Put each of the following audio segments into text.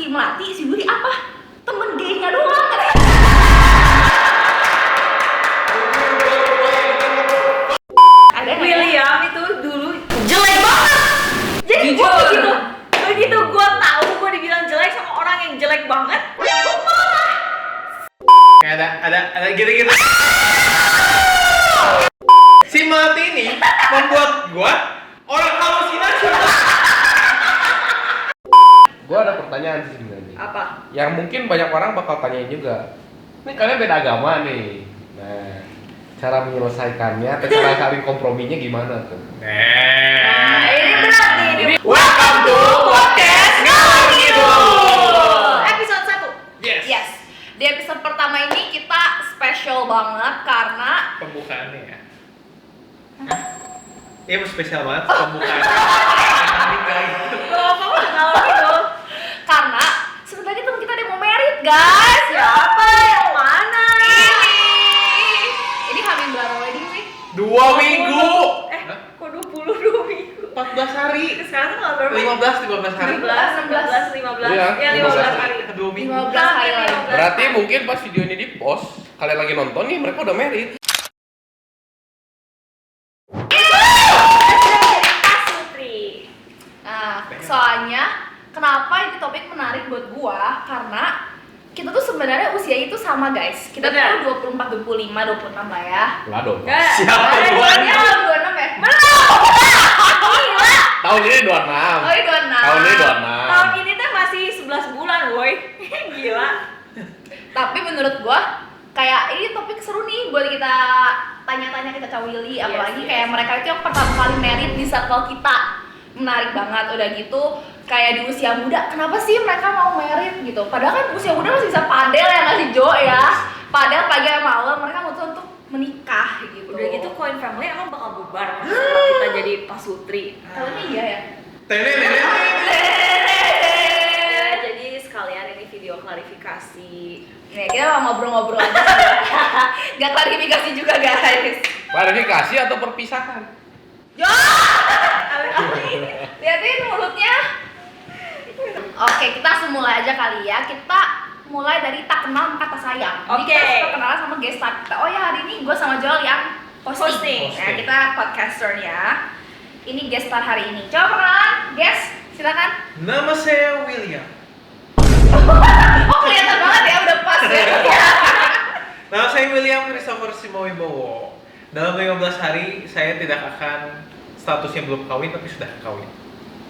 si Melati, si Willy apa? Temen gaynya doang. Ada William itu dulu jelek banget. Jadi gue begitu gue tahu gue dibilang jelek sama orang yang jelek banget, gue marah. Kayak ada gitu-gitu. Si Melati ini membuat gua orang halusinasi. Gua ada pertanyaan sih sebenarnya. Apa? Yang mungkin banyak orang bakal tanyain juga. Ini kalian beda agama nih. Nah, cara menyelesaikannya atau cara saling komprominya gimana tuh? Nah, ini berat nih. Ini Welcome to podcast Ngalor Ngidul. Episode 1. Yes. Di episode pertama ini kita spesial banget karena Pembukaannya ya. Iya, spesial banget pembukaan. Ngalor Ngidul. karena sebentar lagi temen kita ada yang mau merit, guys. Siapa? Yang mana? Ini hamil berapa wedding sih? 2 minggu. Kok 22 minggu? 14 hari. Sekarang tanggal berapa? 15 hari. 15, 15. Iya, Ya, 15 hari. 2 minggu. 15 hari lagi. Berarti mungkin pas video ini di-post, kalian lagi nonton nih mereka udah married. Putri. Nah, soalnya kenapa ini topik menarik buat gua? Karena kita tuh sebenarnya usianya itu sama, guys. Kita Benar. tuh 24, 25, 26 lah ya. Lah dong. Enggak. Siapa Ada gua? duanya. Belum 26 ya? Gila. Tahun ini 26. Oh, ini 26. Tahun ini 26. Tahun ini tuh masih 11 bulan, woi. Gila. Tapi menurut gua kayak ini topik seru nih buat kita tanya-tanya kita cawili, apalagi Yes. kayak mereka itu yang pertama kali married di circle kita. Menarik banget. Udah gitu kayak di usia muda, kenapa sih mereka mau married gitu? Padahal kan usia muda masih bisa padel ya, nggak sih Jo ya? Padel pagi sama malam, mereka mutusin untuk menikah gitu. Udah gitu Coin Family emang bakal bubar kalau kita jadi pasutri. Kayaknya iya ya. Tenet. Jadi sekalian ini video klarifikasi. Nih, kita mau ngobrol-ngobrol aja sih. Gak klarifikasi juga, guys. Klarifikasi atau perpisahan? Ya! Lihatin mulutnya. Oke, kita langsung mulai aja kali ya. Kita mulai dari tak kenal kata sayang. Jadi Oke. kita suka kenalan sama guest star kita. Oh ya, hari ini gue sama Joel yang hosting. Nah, kita podcaster ya. Ini guest star hari ini. Coba perkenalan, guest. Silakan. Nama saya William. Oh, kelihatan banget ya, udah pas ya. Nama saya William Christopher Simowibowo. Dalam 15 hari saya tidak akan statusnya belum kawin tapi sudah kawin.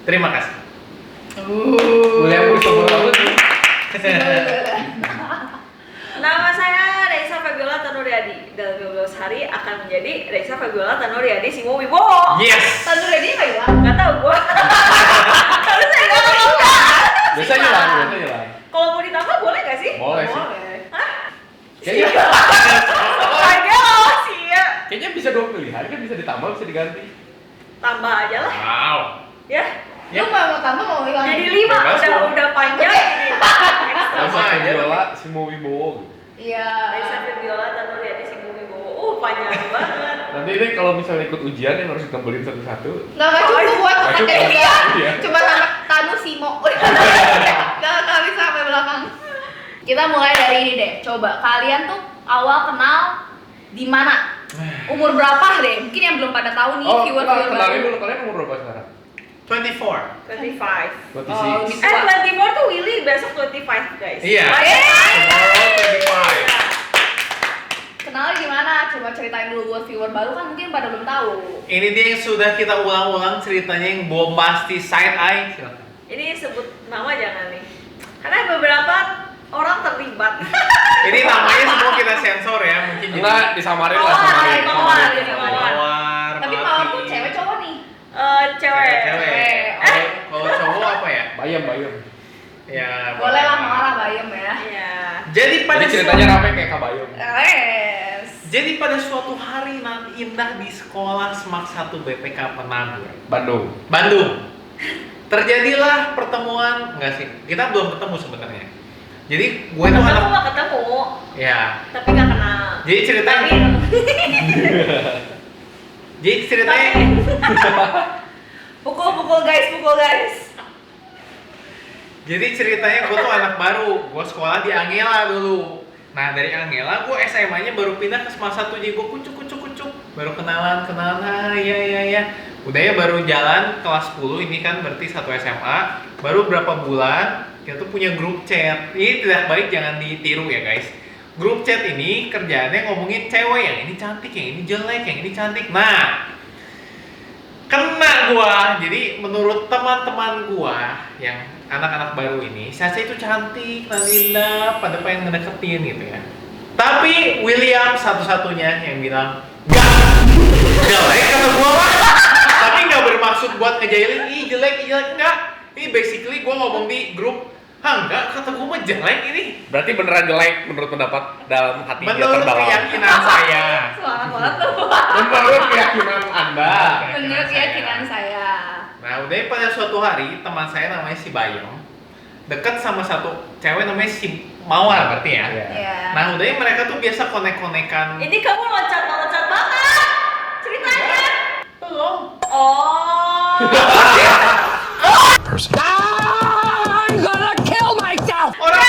Terima kasih. William Christopher apa sih? Nama saya Reisa Fabiola Tanuryadi. Dalam 15 hari akan menjadi Reisa Fabiola Tanuryadi Simo Wibowo. Yes. Tandu ready nggak hilang? Gak tau gua. Harus saya ngomong enggak. Biasa hilang. Kalau mau ditambah boleh gak sih? Boleh sih. Hah? Kayaknya, Agak sih ya. kayaknya bisa 2 pilihan, kan bisa ditambah, bisa diganti. Tambah aja lah. Wow. Ya. Lu mau tambah mau hilang? Jadi 5 Bebas, udah panjang ini. Sama aja. Viola Simowibowo. Iya. Reisa Fabiola Tanuryadi Simo Wibowo. Panjang banget. Nanti ini kalau misalnya ikut ujian yang harus ditempelin satu-satu. Nggak cukup buat Nggak pakai cukup. juga. Iya. Cuma sama Tanu Simo. Nggak bisa sampai belakang. Kita mulai dari ini deh. Coba kalian tuh awal kenal di mana? Umur berapa deh? Mungkin yang belum pada tahu nih Oh, viewer-viewer kenalin baru. dulu, kalian umur berapa sekarang? 24. 25. 26. 24 tuh Willy besok 25 guys. Iya. Tomorrow 25. Kenal gimana? Coba ceritain dulu buat viewer baru kan mungkin pada belum tahu. Ini dia yang sudah kita ulang-ulang ceritanya yang bombastis side eye. Silakan. Ini sebut nama jangan nih. Karena beberapa orang terlibat. Ini namanya semua kita sensor ya, mungkin jadi Enggak, disamarin lah, Mawar, samarin. mawar, Samarin. mawar. mawar. Tapi Mawar tuh cewek cowok nih. Cewek. Cewek. Kalau cowok apa ya? Bayam. Ya. Boleh lah marah bayem ya. Iya. Jadi pada Jadi ceritanya rame kayak Kabayom. Yes. Jadi pada suatu hari nanti indah di sekolah Semak 1 BPK Penabur, Bandung. Bandung. Terjadilah pertemuan, enggak sih? Kita belum ketemu sebenarnya. Jadi gue tuh Ketemu anak nggak ketemu, ya. tapi nggak kenal. Jadi ceritanya Jadi ceritanya Pukul guys. Jadi ceritanya gue tuh anak baru, gue sekolah di Angela dulu. Nah dari Angela gue SMA-nya baru pindah ke SMA 1, jadi gue kucuk, baru kenalan, ya. Udah ya baru jalan kelas 10 ini kan berarti satu SMA, baru berapa bulan kita tuh punya grup chat. Ini tidak baik, jangan ditiru ya guys. Grup chat ini kerjaannya ngomongin cewek, yang ini cantik, yang ini jelek, yang ini cantik. Nah, kena gua. Jadi menurut teman-teman gua yang anak-anak baru ini, Sasha itu cantik, Nalinda, pada pengen ngedeketin gitu ya. Tapi William satu-satunya yang bilang, "Gak, jelek kata gua mah." Tapi nggak bermaksud buat ngejailin, ih jelek, enggak. Ini basically gua ngomong di grup, enggak, kata gua mah jelek ini. Berarti beneran jelek menurut pendapat dalam hati dia Menurut terdalam. keyakinan saya. Semangat banget tuh. Menurut keyakinan Anda. Menurut keyakinan saya. Nah, udah pada suatu hari teman saya namanya si Bayong deket sama satu cewek namanya si Mawar berarti ya. Iya. Iya. Nah, udah mereka tuh biasa konek-konekan. Ini kamu loncat banget ceritanya. Belum. Oh. Orang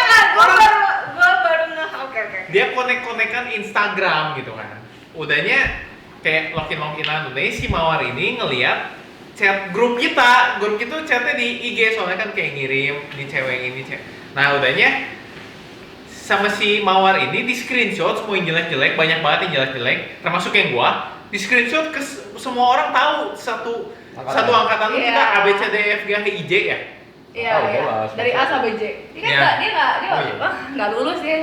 Gua baru ngeh. Oke. dia konek-konekan Instagram gitu kan. Udahnya kayak login-loginan. Udahnya si Mawar ini ngeliat chat grup kita chatnya di IG, soalnya kan kayak ngirim di cewek ini cewek. Nah udahnya sama si Mawar ini di screenshot semua yang jelek-jelek, banyak banget yang jelek-jelek, termasuk yang gua, di screenshot ke semua orang tahu satu angkatan tuh Iya. kita A B C D E F G H I J ya. Iya, Oh, iya. jelas. Dari A sampai J. Dia kan Iya. dia Oh, iya. nggak lulus dia.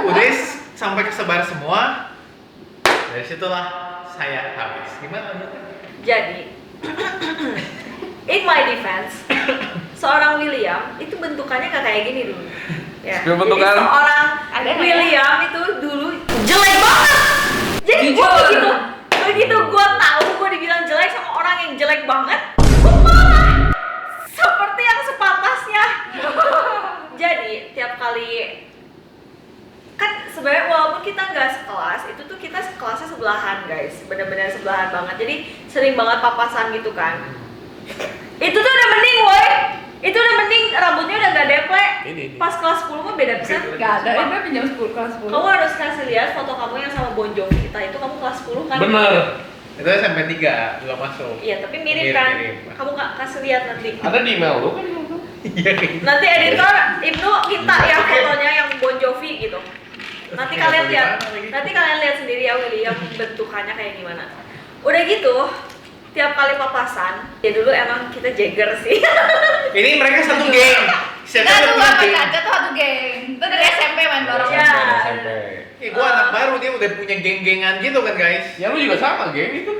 Udah sampai kesebar semua. Dari situlah saya habis. Gimana? Jadi, in my defense, seorang William itu bentukannya nggak kayak gini dulu. Ya. Sebelum bentukan? Jadi seorang Ada nggak William itu dulu jelek banget. Jadi gue begitu gue tahu gue dibilang jelek sama orang yang jelek banget, gue marah seperti yang sepantasnya. Jadi tiap kali kan sebenarnya walaupun kita nggak sekelas, itu tuh kita kelasnya sebelahan guys, bener-bener sebelahan banget. Jadi sering banget papasan gitu kan. Itu tuh udah mending woi, itu udah mending rambutnya udah nggak deple. Ini. Pas kelas 10 mah beda pisan. Nggak ada. Dia pinjam 10 kelas 10. Kamu harus kasih lihat foto kamu yang sama Bon Jovi kita itu, kamu kelas 10 kan? Bener. Itu sampai 3 belum masuk. Iya, tapi mirip kan? Mirip. Kamu kasih lihat nanti. Ada di email lu kan? Iya. Nanti editor Ibnu minta ya fotonya yang Bon Jovi gitu. Nanti kalian lihat. Nanti kalian lihat sendiri ya William bentukannya kayak gimana. Udah gitu, tiap kali papasan, ya dulu emang kita jagger sih. Ini mereka satu geng. Siapa Nah, yang tuh punya apa geng? kaca tuh satu geng. Itu dari SMP main bareng. Iya. SMP. Gua anak baru, dia udah punya geng-gengan gitu kan guys. Ya lu juga sama, geng itu.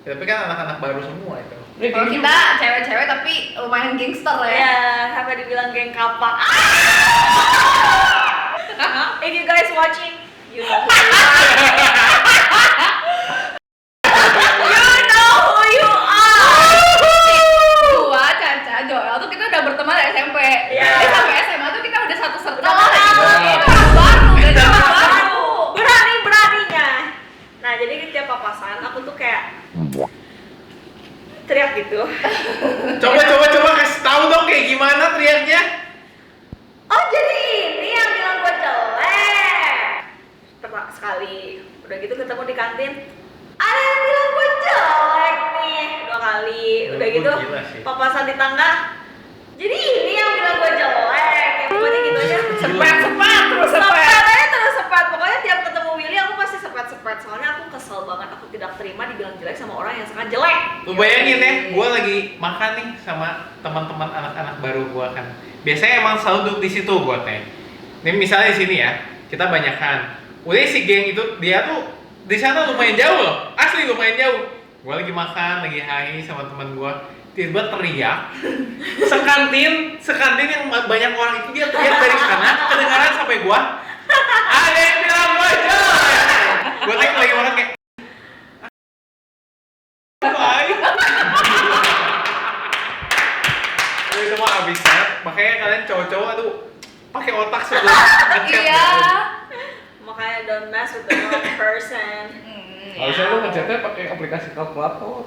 Ya, tapi kan anak-anak baru semua itu. Kalau kita cewek-cewek tapi lumayan gangster lah ya. Ya, sampai dibilang geng kapak. If you guys watching, you know who you are. You know who you are. Gua, Caca, Joel tuh kita udah berteman dari SMP. Iya. Jadi sampai SMA tuh kita udah satu circle. Udah tahu. Itu orang baru, dan orang baru. Berani-beraninya. Nah, jadi tiap papasan aku tuh kayak teriak gitu. Coba kasih tahu dong kayak gimana teriaknya. Oh, jadi ini yang bilang gue jelek. Tepat sekali. Udah gitu ketemu di kantin. Ada yang bilang gue jelek nih 2 kali. Udah Menurut gitu gue gila sih. papasan di tangga. Jadi ini yang bilang gue jelek. Kayak pokoknya gitu aja. Sepet terus sepet. Sepet aja terus sepet. Pokoknya tiap ketemu Willy aku pasti sepet. Soalnya aku kesel banget. Aku tidak terima dibilang jelek sama orang yang sangat jelek. Lu bayangin ya, gua lagi makan nih sama teman-teman anak-anak baru gua kan. Biasanya emang selalu duduk di situ gua teh. Ini misalnya di sini ya, kita banyakan. Udah si geng itu dia tuh di sana lumayan jauh loh, asli lumayan jauh. Gua lagi makan, lagi hai sama teman gua, tiba-tiba teriak. Sekantin yang banyak orang itu dia teriak dari sana, kedengaran sampai gua. Ada yang bilang gua jelek. Gua teh lagi makan kayak baik. Ini semua habisnya, makanya kalian cowok-cowok aduh pakai otak sebelum ngechat. Iya. Makanya don't mess with the wrong person. Harusnya lu ngechatnya pakai aplikasi kalkulator.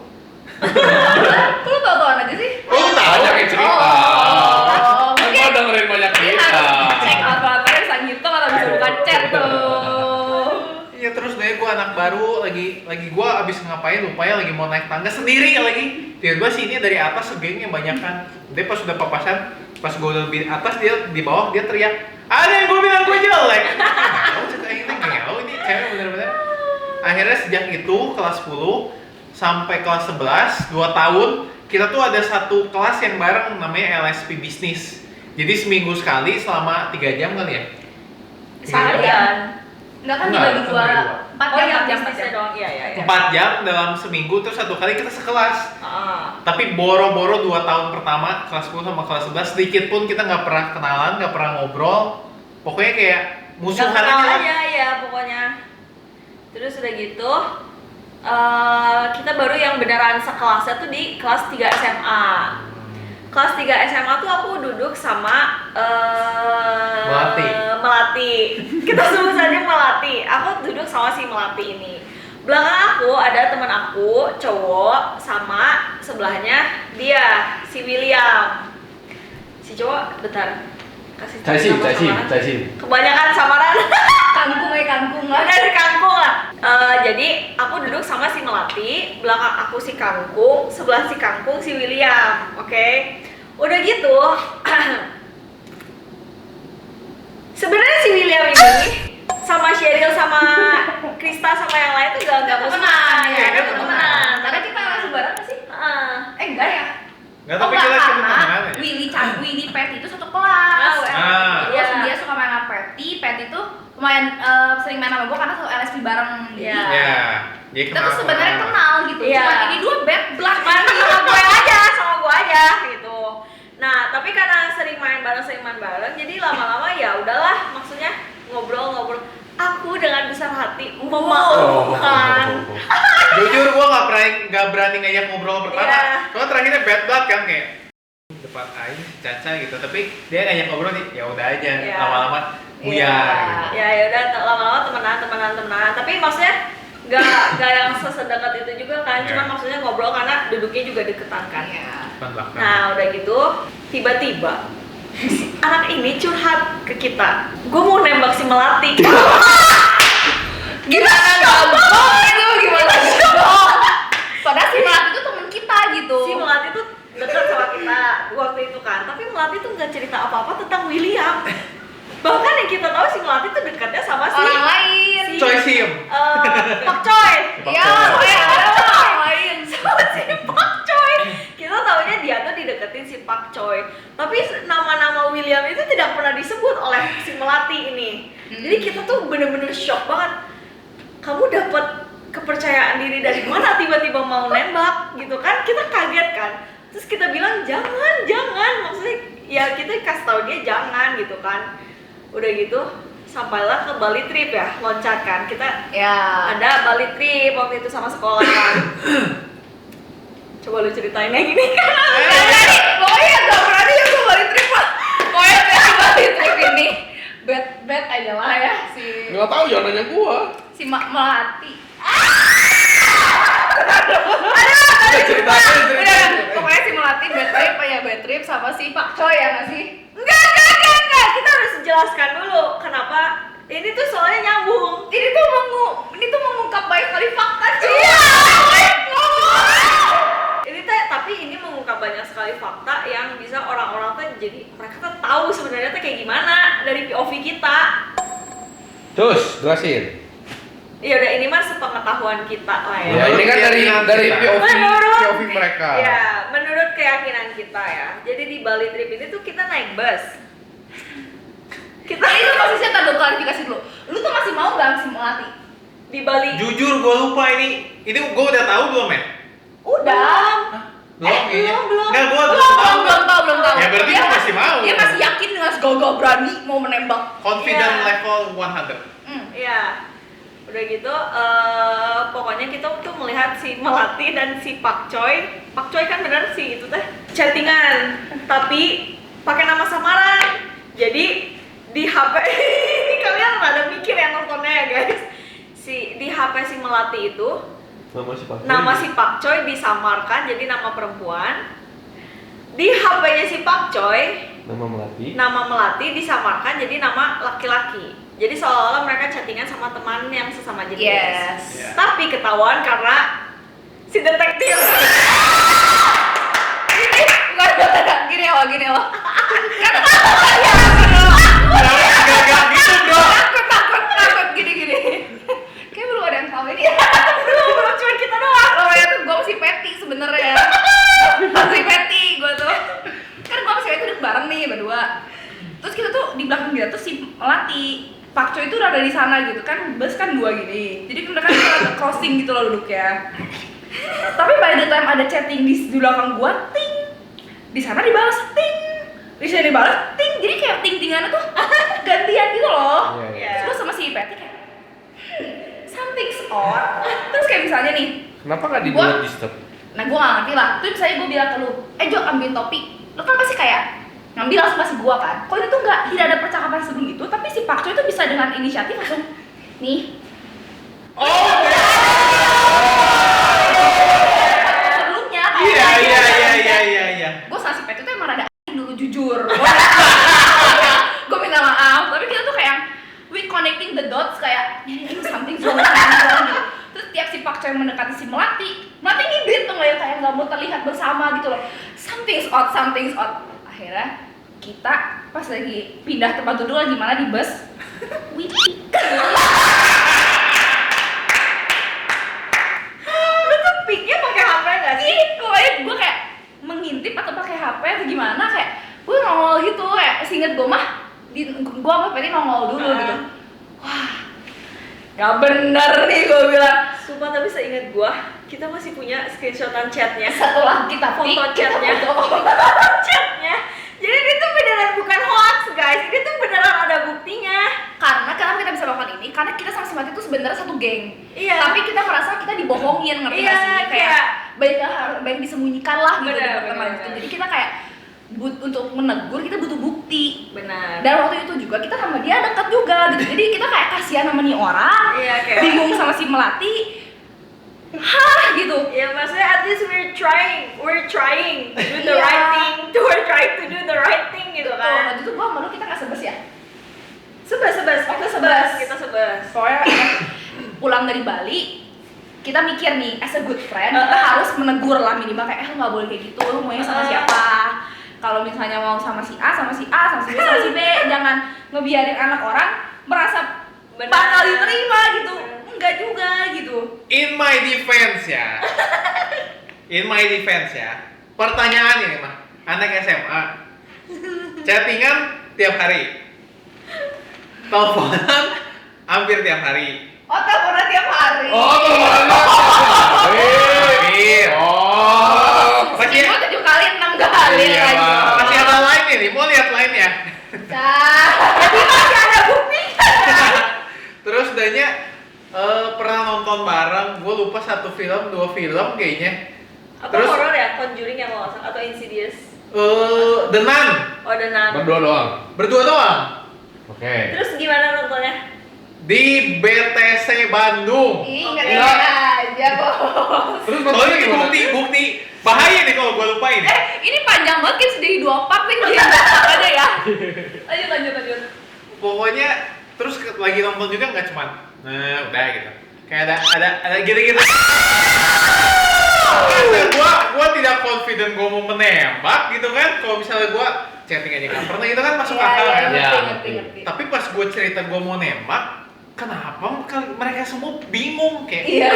Kok lu tau-tauan aja sih? Oh, tahu Banyak yang cerita. Oh, mungkin gue anak baru lagi gue abis ngapain lupa ya, lagi mau naik tangga sendiri lagi. Tiba-tiba sini dari atas segengnya banyakan. Dia pas udah papasan, pas gue udah di atas dia di bawah dia teriak, ada yang gue bilang gue jelek. Tahu cerita ini nggak ini cewek bener-bener. Akhirnya sejak itu kelas 10 sampai kelas 11 2 tahun kita tuh ada satu kelas yang bareng namanya LSP bisnis. Jadi seminggu sekali selama 3 jam kali ya. Seharian. Enggak kan Enggak, dibagi kan dua, dibagi dua. 4 Oh jam, iya, 4 jam, 4 bisnisnya jam. doang. Iya. 4 jam dalam seminggu terus satu kali kita sekelas. Tapi boro-boro 2 tahun pertama kelas 10 sama kelas 11 sedikit pun kita nggak pernah kenalan, nggak pernah ngobrol. Pokoknya kayak musuhan Nggak kenal aja. aja ya pokoknya. Terus udah gitu kita baru yang beneran sekelasnya tuh di kelas 3 SMA. Kelas 3 SMA tuh aku duduk sama Melati. Kita sebut saja Melati. Aku duduk sama si Melati ini. Belakang aku ada teman aku cowok sama sebelahnya dia si William. Si cowok bentar. Kasih tahu nama samaran. Kebanyakan samaran. Kangkung lah. Dari kangkung lah. Jadi aku duduk sama si Melati, belakang aku si kangkung, sebelah si kangkung si William. Oke. Udah gitu. Sebenarnya si William ini sama Sheryl sama Krista sama yang lain tuh gak Temenan ya, Iya, temenan. Karena kita langsung bareng nggak sih? Enggak ya? Nggak, tapi enggak, kita karena temenan ya. Willy Pet itu satu kelas. Ah. Terus dia suka main sama Pet itu lumayan sering main sama gue karena satu LSP bareng. Jadi Iya. Ya. Dia kita tuh sebenarnya kenal gitu. Iya. Cuma ini dua bad blood. Cuman sama gue aja gitu. Nah, tapi karena sering main bareng, jadi lama-lama ya udahlah, maksudnya ngobrol. Aku dengan besar hati memaafkan. Jujur gua nggak berani ngajak ngobrol pertama. Iya. Soalnya terakhirnya bad blood kan kayak depan aja si Caca gitu, tapi dia ngajak ngobrol nih, ya udah aja. Iya. Lama-lama buyar gitu. Ya udah lama-lama temenan. Tapi maksudnya gak yang sesedekat itu juga kan, Iya. cuman maksudnya ngobrol karena duduknya juga deketan kan. Iya. Depan belakang. Nah udah gitu, tiba-tiba si anak ini curhat ke kita, gue mau nembak si Melati. Gimana gampang itu? Gimana gampang? Padahal si Melati itu temen kita gitu. Si Melati tuh dekat sama kita waktu itu kan, tapi Melati tuh nggak cerita apa-apa tentang William. Bahkan yang kita tahu si Melati tuh dekatnya sama si orang lain. Choi Sim. Pak Choi. Iya, ada orang lain. Sama si Pak Choi. Kita taunya dia tuh dideketin si Pak Choi. Tapi nama-nama William itu tidak pernah disebut oleh si Melati ini. Jadi kita tuh bener-bener shock banget. Kamu dapat kepercayaan diri dari mana tiba-tiba mau nembak gitu kan? Kita kaget kan. Terus kita bilang jangan. Maksudnya ya kita kasih tahu dia jangan gitu kan. Udah gitu sampailah ke Bali trip ya, loncat kan. Kita Ya. ada Bali trip waktu itu sama sekolah kan. Coba lu ceritain yang gini kan. Pokoknya gak berani ya gue balik trip lah. Pokoknya balik trip ini bad aja lah ya si Nggak tahu, jangan nanya gua. Melati. Ceritain. Udah, pokoknya si Melati bad trip sama si Pak Choi ya nggak sih? Enggak. Kita harus jelaskan dulu kenapa ini tuh soalnya nyambung. Ini tuh mengungkap banyak kali fakta cuy. Iya. Tapi ini mengungkap banyak sekali fakta yang bisa orang-orang tuh jadi mereka tuh tahu sebenarnya tuh kayak gimana dari POV kita. Terus jelasin. Ya udah ini mah sepengetahuan kita lah ya. Ya, ini kan dari Menurut- POV mereka. Ya, menurut keyakinan kita ya. Jadi di Bali trip ini tuh kita naik bus. Kita Itu posisinya tadi klarifikasi dulu. Lu tuh masih mau gak si Melati? di Bali. Jujur gua lupa ini. Ini gua udah tahu belum ya? Udah. Belum kayaknya. belum. Enggak, gua Belum tahu. Ya berarti Dia gua masih mau. Dia masih yakin dengan segala berani mau menembak. Confident Iya. level 100. Iya. Udah gitu, pokoknya kita tuh melihat si Melati dan si Pak Choi. Pak Choi kan bener sih itu teh chattingan, tapi pakai nama samaran. Jadi di HP ini kalian rada mikir ya nontonnya ya guys. Di HP si Melati itu nama si Pak Choi disamarkan jadi nama perempuan. Di HP-nya si Pak Choi nama Melati disamarkan jadi nama laki-laki. Jadi seolah-olah mereka chattingan sama teman yang sesama jenis. Yes. Yeah. Tapi ketahuan karena si detektif. Gini awal. Gak gitu bro. Takut gini. Kayak belum ada yang tahu ini ya. Belum cuma kita doang. Oh ya tuh gue masih petty sebenarnya. Masih petty gue tuh. Kan gue masih petty duduk bareng nih berdua. Terus kita tuh di belakang kita tuh si Melati. Pak Coy itu udah ada di sana gitu kan, bus kan 2 gini. Jadi mereka kan agak crossing gitu loh duduknya. Tapi by the time ada chatting di belakang gua, ting. Di sana dibalas ting. Di sini dibalas ting. Jadi kayak ting-tingannya tuh gantian gitu loh. Iya. Terus gua sama si Patty kayak something's odd. Terus kayak misalnya nih, Kenapa nggak di Gua- do disturb? nah gua gak ngerti lah. Terus misalnya gua bilang ke lu, Jo ambil topi. Lu kan pasti kayak ngambil langsung pasti gua kan. Kok itu tuh tidak ada percakapan sebelum itu, tapi si Pak Choi itu bisa dengan inisiatif langsung nih. Oh, Sebelumnya kayak iya. Gue sama si Pak Choi itu emang rada anjing dulu jujur. Gue minta maaf, tapi kita tuh kayak we connecting the dots kayak ini something wrong gitu. Terus tiap si Pak Choi mendekati si Melati ngibrit tuh kayak nggak mau terlihat bersama gitu loh. Something's odd. Akhirnya kita pas lagi pindah tempat duduk lagi mana di bus, wipik. Lu tuh picknya pakai HP nggak sih? Gue kayak mengintip atau pakai HP atau gimana kayak gue nongol gitu kayak seinget gue mah gue sama Ferry nongol dulu gitu. Wah, gak bener nih gue bilang. Sumpah tapi seingat gua, kita masih punya screenshotan chatnya. Setelah kita Foto pick, chatnya. kita foto. Chatnya. Jadi ini tuh beneran bukan hoax guys, ini tuh beneran ada buktinya. Karena kenapa kita bisa melakukan ini? Karena kita sama si Mati itu sebenarnya satu geng. Iya. Tapi kita merasa kita dibohongin, ngerti Iya, gak sih? Kayak kayak- banyak disembunyikan lah gitu di Bener, pertemanan bener. itu. Jadi kita kayak untuk menegur kita butuh bukti. Benar. Dan waktu itu juga kita sama dia dekat juga gitu. Jadi kita kayak kasihan sama nih orang. Iya kayak. Bingung sama si Melati. Hah gitu. Ya maksudnya at least we're trying to do the Iya. right thing, we're trying to do the right thing gitu Tuh, kan. waktu itu gua sama lu kita nggak sebes ya. Sebes, Waktu kita sebes. Pokoknya pulang dari Bali kita mikir nih as a good friend kita harus menegur lah minimal kayak lu nggak boleh kayak gitu, lu maunya sama siapa. Kalau misalnya mau sama si A, sama si A, sama si B, sama si B, jangan ngebiarin anak orang merasa Benar. bakal diterima gitu. Enggak juga gitu. In my defense ya. Pertanyaan ini mah, anak SMA, chattingan tiap hari, teleponan hampir tiap hari. Oh, teleponan tiap hari. Hampir. Masih Seminggu 7 kali, 6 kali Iya, lagi. Bang. Masih ada lain ini, mau lihat lainnya. Cah. Masih ada bukti. Terus danya pernah nonton bareng, gue lupa 1 film, 2 film kayaknya. Apa Terus horor ya? Conjuring yang lo atau Insidious? The Nun, Oh, The Nun. Berdua doang. berdua doang Oke. Terus gimana nontonnya? di BTC Bandung. Ih, Iya. nggak aja kok. Terus Soalnya nontonnya ini gimana? bukti bahaya nih kalau gue lupain ya. Ini panjang banget kan jadi 2 part nih jadi aja ya. Lanjut. Pokoknya terus lagi nonton juga nggak cuman, nah udah gitu. Kayak ada gitu-gitu. Karena gua tidak confident gua mau menembak gitu kan. Kalau misalnya gua chatting aja nggak pernah gitu kan masuk akal kan. Iya. ngerti. Tapi pas gua cerita gua mau nembak, kenapa mereka semua bingung kayak Iya.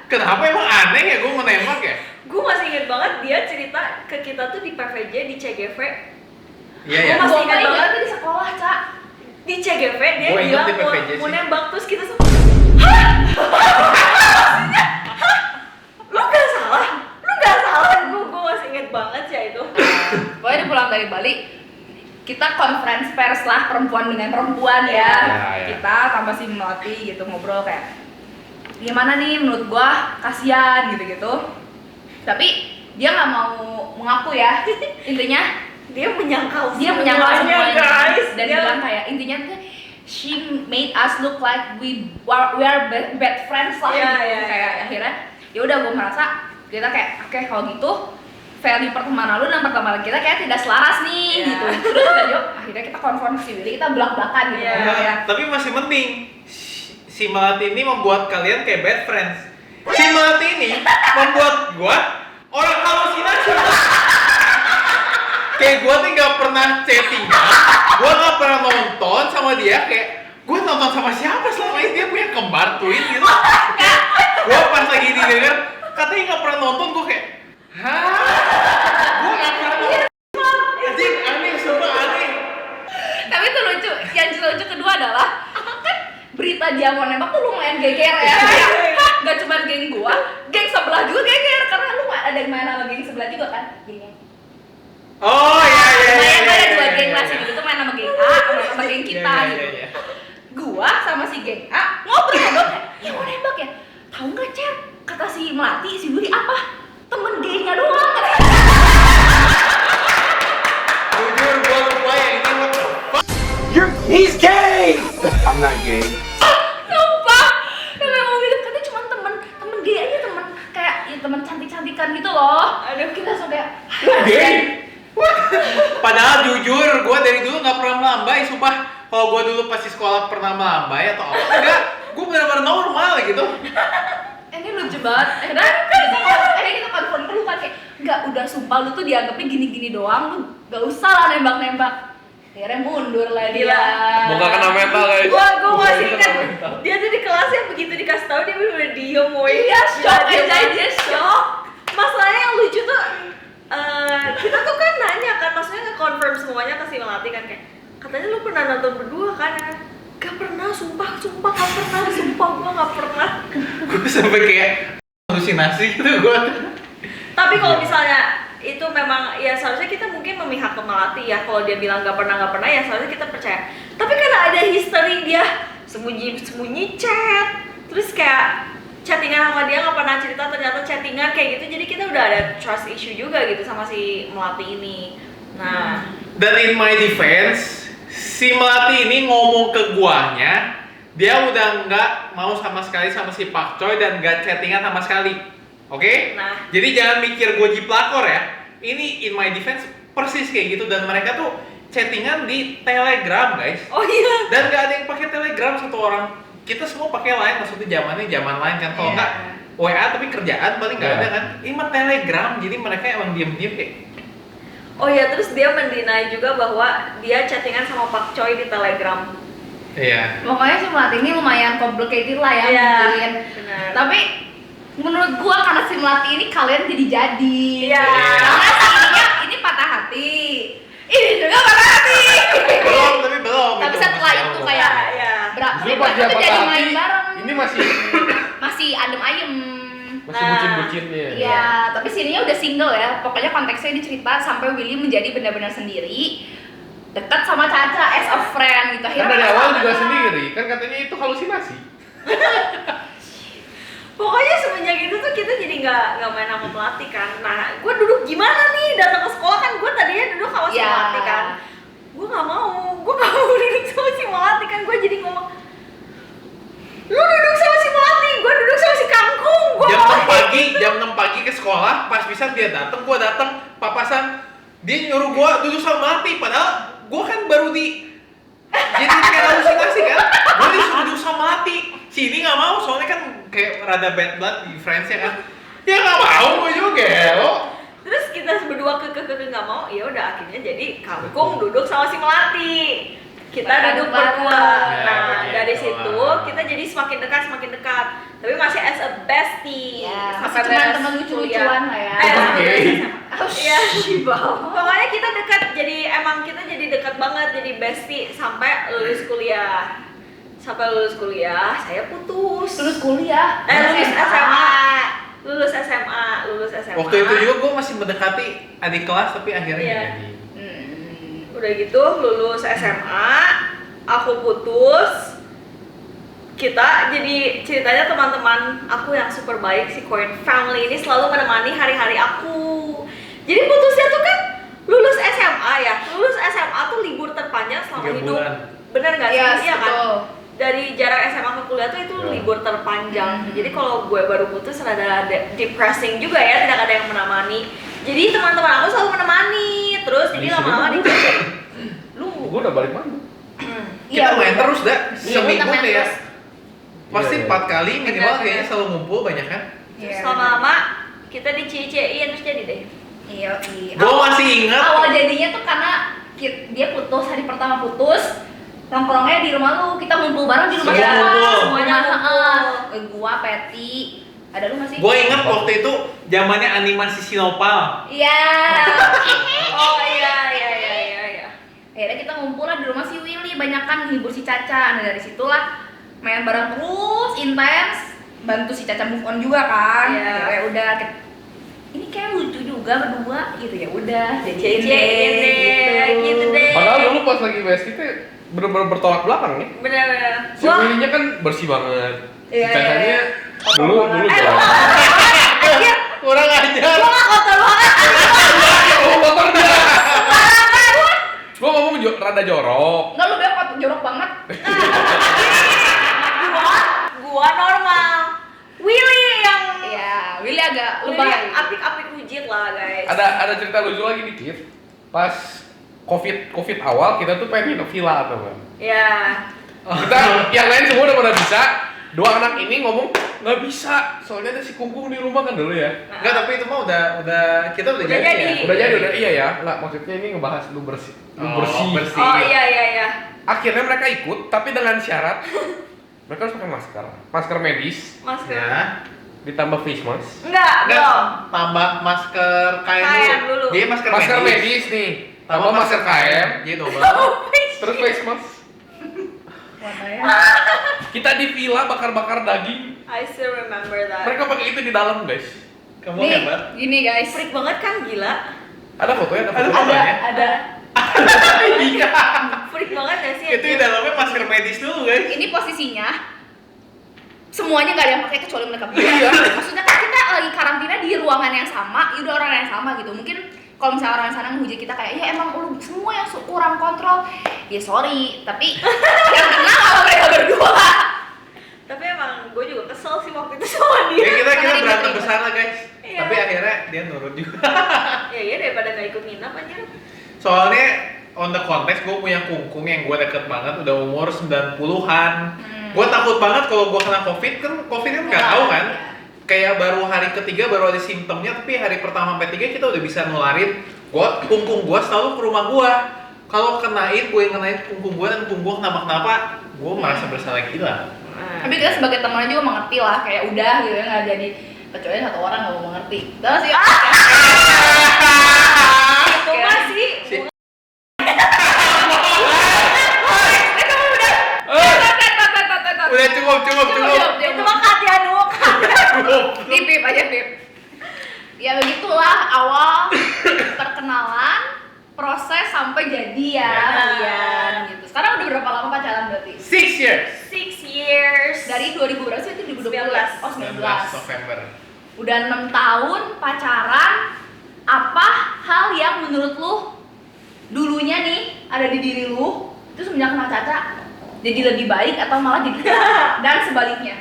kenapa emang aneh ya gua mau nembak ya? Gue masih inget banget dia cerita ke kita tuh di PVJ di CGV. Iya ya. Gua masih Gua ingat ingat banget. di sekolah, Cak. Di CGV dia Gua ingat bilang di PVJ mau sih. nembak terus kita semua Maksudnya, hah? Lu gak salah gue masih inget banget sih itu. Pokoknya dia pulang dari Bali, kita conference pers lah perempuan dengan perempuan ya. Ya. Kita tambah si Melati gitu ngobrol kayak gimana nih menurut gua kasihan gitu-gitu. Tapi dia nggak mau mengaku ya. Intinya Dia menyangkal dia menyangkal semuanya guys. dan Dia- bilang kayak intinya tuh she made us look like we are bad friends lah Iya, gitu. iya, Kayak iya. akhirnya ya udah gue merasa kita kayak oke kalau gitu value pertemanan lu dan pertemanan kita kayak tidak selaras nih Iya. gitu. Terus kita jawab, akhirnya kita konfront si Willy, kita belak-belakan gitu. Iya. Ya. Tapi masih mending si Melati ini membuat kalian kayak bad friends. Si Melati ini membuat gua orang halusinasi. Kayak gua nih gak pernah chattingan, gua gak pernah nonton sama dia, kayak gua nonton sama siapa selama ini, dia punya kembar tweet gitu. Gua pas lagi didengar katanya gak pernah nonton, gua kayak hah? Gua gak pernah nonton. Anjing, aneh, sumpah aneh. Tapi itu lucu, yang lucu kedua adalah kan berita dia mau nembak tuh lumayan geger ya. Kayak gak cuma geng gua, geng sebelah juga geger karena lu ada yang main sama geng sebelah juga kan. Gengnya. Oh iya iya. Lumayan iya, ada iya, dua iya, geng iya, lah iya. sih, itu main sama geng A, sama geng kita Iya, iya, gitu. iya. Gua sama si geng A ngobrol, ya mau nembak ya. Tahu nggak Cer? Kata si Melati, si Willy apa? Temen gengnya doang. Jujur gua lupa yang ini what the fuck. He's gay! I'm not gay. Sumpah, yang mau bilang katanya cuma temen gay aja, temen kayak ya temen cantik-cantikan gitu loh. Aduh, kita langsung kayak Gay? Padahal jujur gua dari dulu nggak pernah melambai, sumpah. Kalau gua dulu pas di sekolah pernah melambai atau apa enggak, gua benar-benar normal gitu. ini lucu banget. Akhirnya kita konfront ke lu kan kayak enggak, udah sumpah lu tuh dianggapnya gini-gini doang, lu gak usah lah nembak-nembak. Akhirnya mundur lah dia. Gila. Mau gak kena mental guys. Gua masih Mau ingat kena mental. dia tuh di kelasnya begitu dikasih tahu dia bener-bener diem woy. Iya, shock Dia aja, banget. dia shock. Masalahnya yang lucu tuh kita tuh kan nanya kan, maksudnya nge-confirm semuanya ke si Melati kan kayak katanya lu pernah nonton berdua kan? Gak pernah, sumpah gak pernah, sumpah gua gak pernah. Gua sampai kayak halusinasi gitu gua. Tapi kalau misalnya itu memang ya seharusnya kita mungkin memihak ke Melati ya, kalau dia bilang gak pernah ya seharusnya kita percaya. Tapi karena ada history dia sembunyi chat, terus kayak chattingan sama dia nggak pernah cerita, ternyata chattingan kayak gitu, jadi kita udah ada trust issue juga gitu sama si Melati ini. Nah, Dan in my defense, si Melati ini ngomong ke guanya, dia udah nggak mau sama sekali sama si Pak Choi dan nggak chattingan sama sekali. Oke? Nah. Jadi jangan mikir gue jiplakor ya. Ini in my defense persis kayak gitu, dan mereka tuh chattingan di Telegram guys. oh iya. Dan nggak ada yang pakai Telegram, satu orang. Kita semua pakai Line, maksudnya zamannya zaman Line kan. Kalau Iya. nggak WA tapi kerjaan paling nggak Iya. ada kan. Ini mah Telegram, jadi mereka emang diem-diem kayak Oh iya, terus dia mendinai juga bahwa dia chattingan sama Pak Choi di Telegram. iya. Pokoknya si Melati ini lumayan complicated lah ya Iya, mungkin. benar. Tapi menurut gua karena si Melati ini kalian jadi. Iya. Karena si ininya ini patah hati. Ini juga patah hati. Tapi belum. Tapi setelah masih itu belum. kayak Iya. berapa Justru pas dia tuh patah jadi hati, main bareng. ini masih Masih adem ayem. bucin-bucinnya. Iya, tapi sininya udah single ya. Pokoknya konteksnya ini cerita sampai Willy menjadi benar-benar sendiri, dekat sama Caca as a friend gitu. Kan dari awal juga mereka- sendiri, kan katanya itu halusinasi. Pokoknya semenjak itu tuh kita jadi nggak main sama Melati kan. Nah, gue duduk gimana nih datang ke sekolah kan, gue tadinya duduk sama si Iya. Melati kan. Gue nggak mau duduk sama si Melati kan. Gue jadi ngomong, lu duduk sama si Melati, gue duduk sama si Kangkung. Gue jam 6 pagi ke sekolah, pas bisa dia datang, gua datang, papasan, dia nyuruh gua duduk sama Melati, padahal gua kan baru jadi kayak halusinasi kan, gua disuruh duduk sama Melati, si ini nggak mau, soalnya kan kayak rada bad blood di friends-nya kan, ya nggak mau gua juga lo. Terus kita berdua nggak mau, ya udah akhirnya jadi Kangkung duduk sama si Melati. Kita duduk berdua. Ya, Nah, begitu dari situ lah. kita jadi semakin dekat. Tapi masih as a bestie. Ya, Sampai masih cuma beres teman kuliah. lucu-lucuan lah ya. Sampai Oke. beres SMA. Oh, Iya. shibau. Pokoknya kita dekat, jadi emang kita jadi dekat banget, jadi bestie sampai lulus kuliah. Sampai lulus kuliah, saya putus. Terus kuliah. Lulus SMA. Lulus SMA. Waktu itu juga gua masih mendekati adik kelas, tapi akhirnya Iya. nggak jadi. Udah gitu lulus SMA, aku putus. Kita jadi ceritanya teman-teman aku yang super baik, si Coin Family ini selalu menemani hari-hari aku. Jadi putusnya tuh kan lulus SMA ya. Lulus SMA tuh libur terpanjang selama 3 hidup. bulan. Bener gak sih? Yes, Iya kan? betul. Dari jarak SMA ke kuliah tuh itu Ya. libur terpanjang. Jadi kalau gue baru putus rada depressing juga ya, tidak ada yang menemani. Jadi teman-teman aku selalu menemani, terus jadi Di sini lama-lama mah di lu Gue udah balik mana? Kita main terus dah, Iya, seminggu kita main kayak terus. pasti Iya, 4 kali minimal Benar, kayaknya benar. selalu ngumpul banyak kan. terus Iya, lama-lama kita dicie-ciein terus jadi deh. Iya, iya. Gue masih ingat. Awal jadinya tuh karena dia putus, hari pertama putus, nongkrongnya di rumah lu, kita ngumpul bareng di rumah Semua siapa? ngumpul. Semuanya Ngumpul. gua, Peti, ada lu masih? Gue ingat waktu itu zamannya animasi Sinopal. Iya. Oh iya. Akhirnya kita ngumpul lah di rumah si Willy, banyakan hibur si Caca. Nah dari situlah main bareng terus, intens, bantu si Caca move on juga kan. Iya. Akhirnya udah ini kayak lucu juga berdua gitu, ya udah jadiin Cie-ciein deh, gitu deh. Padahal dulu pas lagi WSK itu bener-bener bertolak belakang ya. Bener-bener. Si Willy-nya kan bersih banget. Si Iya, Cacanya iya. dulu jorok. Anjir, Kurang ajar. gua gak kotor banget. Oh, motor dia. Gua ngomong rada jorok. Enggak, lu bilang jorok banget. Gua normal. Willy yang Iya, Willy agak Willy lebay. apik-apik hujit lah guys. Ada cerita lucu lagi dikit. Pas COVID awal kita tuh pengen nginep villa atau kan. Ya. Kita yang lain semua udah pada bisa. Dua anak ini ngomong nggak bisa, soalnya ada si Kungkung di rumah kan dulu ya. Enggak, tapi itu mah udah kita udah Udah jadi jadi. ya. Udah jadi, iya ya. Nggak, maksudnya ini ngebahas lu bersih. Oh, bersih. Oh iya. Akhirnya mereka ikut, tapi dengan syarat mereka harus pakai masker medis, Masker. Ya. ditambah face mask. Enggak, belum. Tambah masker kain Kain dulu. Dia masker, Masker medis nih, tambah masker kain, Dia double. terus face mask. Warnanya. Kita di villa bakar-bakar daging. I still remember that. Mereka pakai itu di dalam, guys. Kamu Nih, hebat. gini guys. Freak banget kan, gila. Ada fotonya, ada Ada fotonya. fotonya. Ada. Iya. Freak banget gak sih? Itu di dalamnya masker medis dulu, guys. Ini posisinya semuanya nggak ada yang pakai kecuali mereka berdua. Iya. Maksudnya kan kita lagi karantina di ruangan yang sama, ya udah orang yang sama gitu. Mungkin kalau misalnya orang sana ngehujat kita kayak, ya emang lu semua yang kurang kontrol. Ya sorry, tapi yang kena malah mereka berdua. Tapi emang gue juga kesel sih waktu itu sama Ya dia. kita Karena berantem ribet-ribet. besar lah, guys. Iya. Tapi akhirnya dia nurut juga. Ya iya daripada gak ikut nginep aja. Soalnya on the context gue punya kungkung yang gue deket banget, udah umur 90-an. Gue takut banget kalau gue kena covid kan nggak tahu kan. Kayak baru hari ketiga baru ada simptomnya, tapi hari pertama sampai 3 kita udah bisa nularin. Kungkung gue selalu ke rumah gue. Kalau kenain, gue yang kenain kungkung gue dan kungkung kenapa-kenapa, gue merasa bersalah gila. Tapi kita sebagai teman juga mengerti lah, kayak udah gitu ya, nggak jadi kecuali satu orang nggak mau mengerti. Terus ya. Itu mah sih. Si- Udah cukup. Itu mah Katianu. Pip aja Pip. Ya begitulah awal perkenalan, proses sampai jadi ya Ya. kalian gitu. Sekarang udah berapa lama pacaran berarti? 6 years. 6 years. Dari 2000 berapa sih itu 2020? 19. Oh 19 19. November. Udah 6 tahun pacaran. Apa hal yang menurut lu dulunya nih ada di diri lu itu semenjak kenal Caca jadi lebih baik atau malah jadi dan sebaliknya?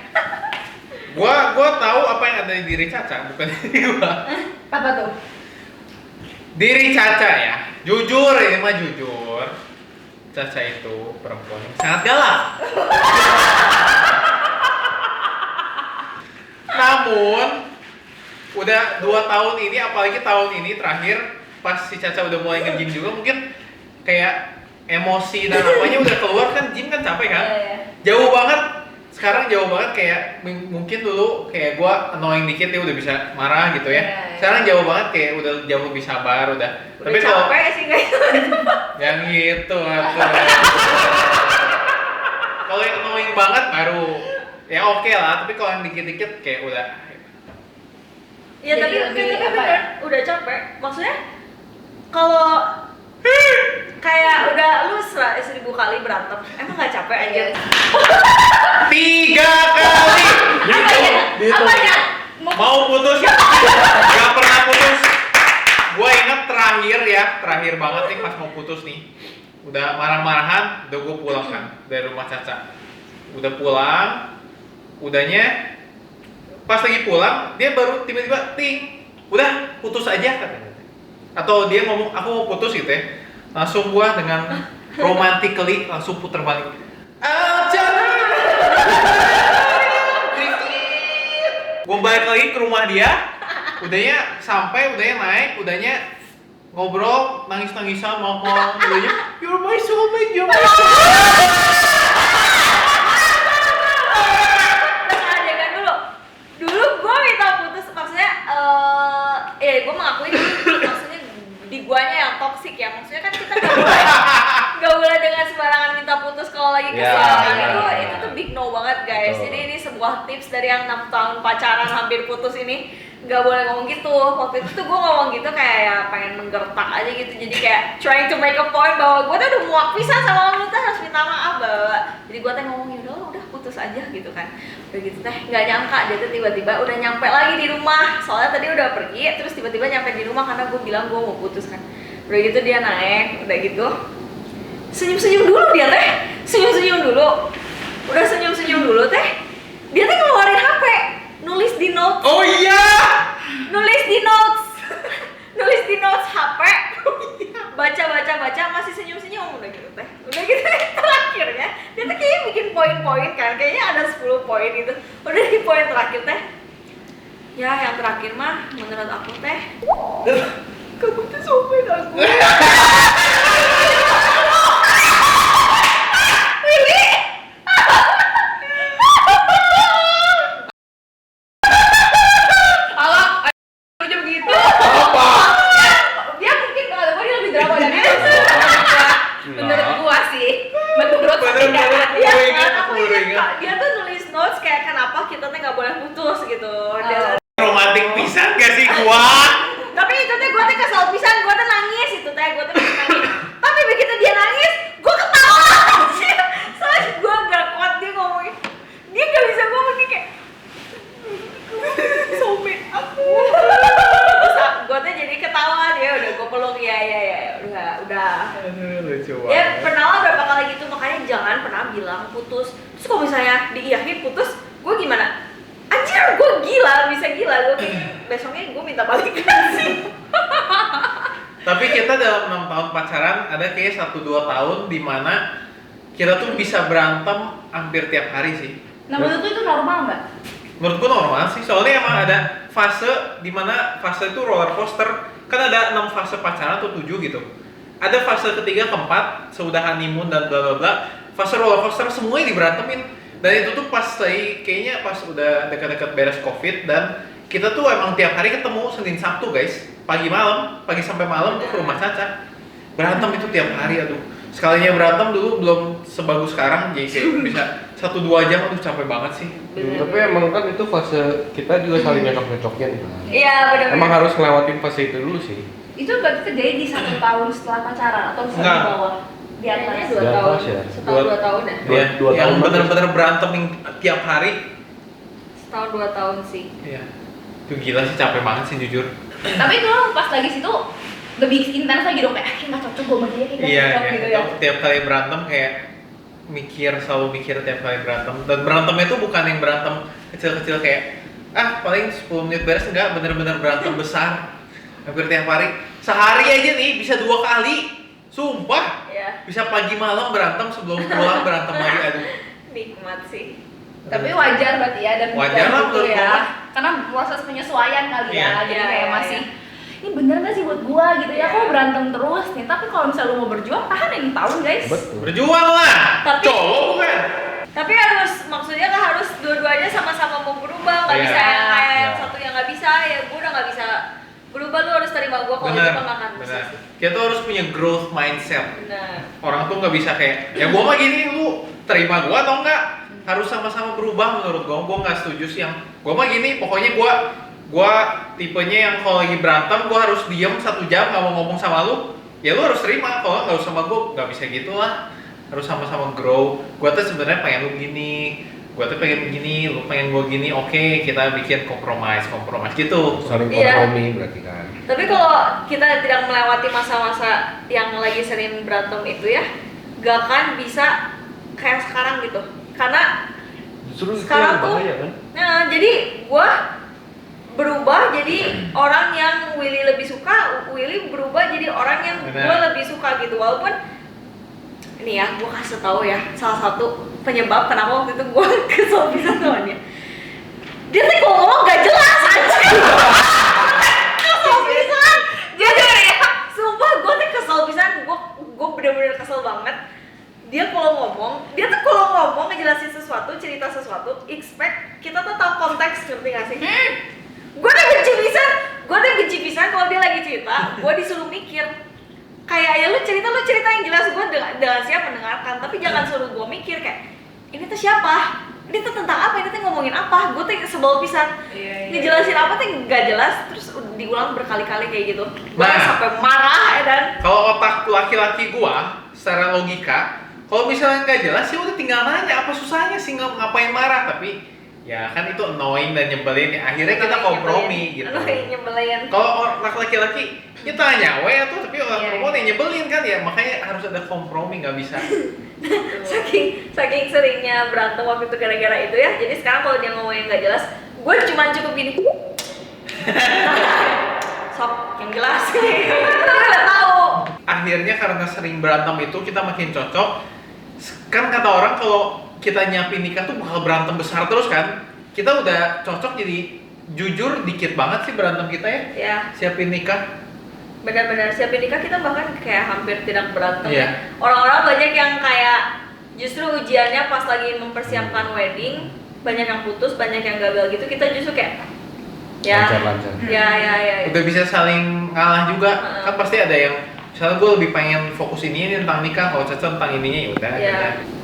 Gua tahu apa yang ada di diri Caca, bukan diri gua. Apa tuh? Diri Caca ya, jujur ini mah jujur. Caca itu perempuan yang sangat galak. Namun udah 2 tahun ini, apalagi tahun ini terakhir pas si Caca udah mulai nge-gym juga, mungkin kayak emosi dan apanya udah keluar kan, gym kan capek kan? Iya. Jauh banget. Sekarang jauh banget, kayak mungkin dulu kayak gua annoying dikit dia udah bisa marah gitu ya. Iya. Sekarang jauh banget, kayak udah jauh lebih sabar udah. Udah capek sih guys. Yang gitu atuh. Kalau yang annoying banget baru ya oke lah, tapi kalau yang dikit-dikit kayak udah Ya tapi Jadi lebih apa bener ya? udah capek. Maksudnya kalau kayak udah lu 1000 kali berantem, emang gak capek aja? Iya. 3 kali Apanya? mau putus nggak pernah putus. Gua inget terakhir banget nih pas mau putus nih, udah marah-marahan, udah gua pulang kan dari rumah Caca, udah pulang, udahnya pas lagi pulang dia baru tiba-tiba ting, udah putus aja katanya. atau dia ngomong aku mau putus gitu ya, langsung gua dengan romantically langsung puter balik. Gua balik lagi ke rumah dia, udahnya sampai, udahnya naik, udahnya ngobrol, nangis-nangisan, mohon, udahnya you're my soulmate, you're my soulmate. Jangan dulu gue minta putus, maksudnya gue mengakui maksudnya di guanya yang toksik ya, maksudnya kan kita nggak boleh dengan sembarangan minta putus kalau lagi kesel. Itu tuh big no banget guys. Jadi ini sebuah tips dari yang 6 tahun pacaran hampir putus ini, nggak boleh ngomong gitu. Waktu itu tuh gue ngomong gitu kayak ya pengen menggertak aja gitu, jadi kayak trying to make a point bahwa gue tuh udah muak pisan sama lu, tuh harus minta maaf bahwa. Jadi gue tuh ngomong udah putus aja gitu kan. Udah gitu teh nggak nyangka dia tuh tiba-tiba udah nyampe lagi di rumah, soalnya tadi udah pergi terus tiba-tiba nyampe di rumah karena gue bilang gue mau putus kan. Udah gitu dia naik, udah gitu senyum-senyum dulu dia teh, senyum-senyum dulu, udah senyum-senyum dulu teh, dia teh ngeluarin HP, nulis di notes. Oh iya, Nulis di notes HP, baca masih senyum-senyum, udah gitu teh, terakhirnya dia tuh kayaknya bikin poin-poin kan, kayaknya ada 10 poin gitu, udah di poin terakhir teh, ya yang terakhir mah menurut aku teh, kamu tuh soulmate aku. Dia tuh nulis notes kayak kenapa kita tuh nggak boleh putus gitu. romantis pisan gak sih gua? Tapi itu teh gue tuh kesel pisan, gue tuh nangis itu teh, gue tuh nangis. Tapi begitu dia nangis, gue ketawa. Soalnya gue gak kuat dia ngomongin, dia gak bisa ngomong nih kayak soulmate aku. Terus gue tuh jadi ketawa, dia udah gue peluk ya udah. Lucu Ya pernah lah berapa kali gitu, makanya jangan pernah bilang putus. Terus kalau misalnya diiyahin putus, gue gimana? Anjir, gue bisa gila, gue besoknya gue minta balikan sih. Tapi kita dalam 6 tahun pacaran ada kayak 1-2 tahun di mana kita tuh bisa berantem hampir tiap hari sih. Nah menurut itu normal nggak? Menurutku normal sih, soalnya emang ada fase di mana fase itu roller coaster. Kan ada 6 fase pacaran atau 7 gitu. Ada fase ketiga, keempat, sudah honeymoon dan bla bla bla. Fase roller coaster semuanya diberantemin. Dan itu tuh pas lagi kayaknya pas udah dekat-dekat beres Covid dan kita tuh emang tiap hari ketemu Senin Sabtu guys. Pagi sampai malam tuh ke rumah Caca. Berantem itu tiap hari, aduh. Sekalinya berantem dulu belum sebagus sekarang, jadi kayak bisa 1-2 jam, aduh capek banget sih. Tapi emang kan itu fase kita juga saling nyokok-nyocokin kan. Iya benar. Emang harus ngelewatin fase itu dulu sih. Itu berarti terjadi di 1 tahun setelah pacaran atau di Enggak. bawah? Di atas. Kayaknya 2 Di tahun, atas ya. setahun 2 tahun ya. Dia Dua yang tahun bener-bener berantem yang tiap hari. Setahun 2 tahun sih. Iya. Itu gila sih, capek banget sih jujur. Tapi itu pas lagi situ lebih intens lagi dong, kayak nggak cocok gue sama dia, kayak nggak Iya, cocok gitu ya. tiap kali berantem kayak selalu mikir tiap kali berantem. Dan berantemnya tuh bukan yang berantem kecil-kecil kayak paling 10 menit beres, enggak, bener-bener berantem besar. Hampir tiap hari. Sehari aja nih bisa 2 kali. Sumpah. Iya. Bisa pagi malam berantem, sebelum pulang berantem lagi, aduh. Nikmat sih. Tapi wajar berarti ya, dan Wajar lah gitu menurut ya. gua. Karena proses penyesuaian kali Iya. ya, jadi Iya, kayak iya, masih ini bener gak sih buat gua gitu ya, Iya. kok berantem terus nih. Tapi kalau misalnya lu mau berjuang, tahan yang tahun guys. Betul. Berjuang lah. Tapi- Cowok bukan. Tapi maksudnya kan harus dua-duanya sama-sama mau berubah, nggak Iya. bisa yang kayak yang Iya. satu yang nggak bisa, ya gue udah nggak bisa berubah, lu harus terima gue kalau itu Bener, mah nggak akan bisa bener. sih. Kita tuh harus punya growth mindset. Benar. Orang tuh nggak bisa kayak, ya gua mah gini, lu terima gua atau enggak? Harus sama-sama berubah menurut gua nggak setuju sih yang gua mah gini, pokoknya gua tipenya yang kalau lagi berantem gua harus diem 1 jam nggak mau ngomong sama lu, ya lu harus terima. Kalau nggak usah sama gua, nggak bisa gitu lah. Harus sama-sama grow. Gua tuh sebenarnya pengen lu gini, gua tuh pengen begini, lu pengen gua gini, oke, kita bikin kompromis gitu. Saling Iya. kompromi berarti kan. Tapi kalau kita tidak melewati masa-masa yang lagi sering berantem itu ya, gak akan bisa kayak sekarang gitu. Karena Justru itu sekarang yang tuh, bahaya kan. nah jadi gue berubah jadi orang yang Willy lebih suka, Willy berubah jadi orang yang Benar. gue lebih suka gitu. Walaupun ini ya, gue kasih tahu ya, salah satu penyebab kenapa waktu itu gue kesel bisa sama dia. Dia tuh kalau ngomong gak jelas aja. Kesel pisan. Jadi ya, sumpah gue tuh kesel pisan. Gue bener-bener kesel banget. Dia kalau ngomong ngejelasin sesuatu, cerita sesuatu, expect kita tuh tahu konteks, ngerti gak sih? Gue tuh benci pisan kalau dia lagi cerita, gue disuruh mikir. Kayak ya lu cerita yang jelas, gue dengan siap mendengarkan, tapi jangan suruh gue mikir kayak ini tuh siapa? Ini tuh tentang apa? Ini tuh ngomongin apa? Gue tuh sebel pisan. Ngejelasin apa tuh gak jelas, terus diulang berkali-kali kayak gitu. Gue sampai marah ya dan Kalau otak laki-laki gua secara logika, kalau misalnya nggak jelas sih udah tinggal nanya, apa susahnya sih ngapain marah. Tapi ya kan itu annoying dan nyebelin, akhirnya kita kompromi gitu. nyebelin. Kalau laki-laki ya tanya tuh, tapi orang perempuan yang nyebelin kan ya, makanya harus ada kompromi, nggak bisa. saking seringnya berantem waktu itu gara-gara itu ya. Jadi sekarang kalau dia ngomongin nggak jelas, gue cuma cukup gini. Sok yang jelas. Dia udah tahu. Akhirnya karena sering berantem itu kita makin cocok. Kan kata orang kalau kita nyiapin nikah tuh bakal berantem besar terus kan. Kita udah cocok, jadi jujur dikit banget sih berantem kita ya. Ya. Siapin nikah. Benar-benar siapin nikah kita bahkan kayak hampir tidak berantem. Iya. Orang-orang banyak yang kayak justru ujiannya pas lagi mempersiapkan wedding, banyak yang putus, banyak yang gagal gitu. Kita justru kayak Lancar. ya. Udah bisa saling ngalah juga. Kan pasti ada yang misalnya gue lebih pengen fokus ini tentang nikah, kalau Caca tentang ininya ya udah. Iya.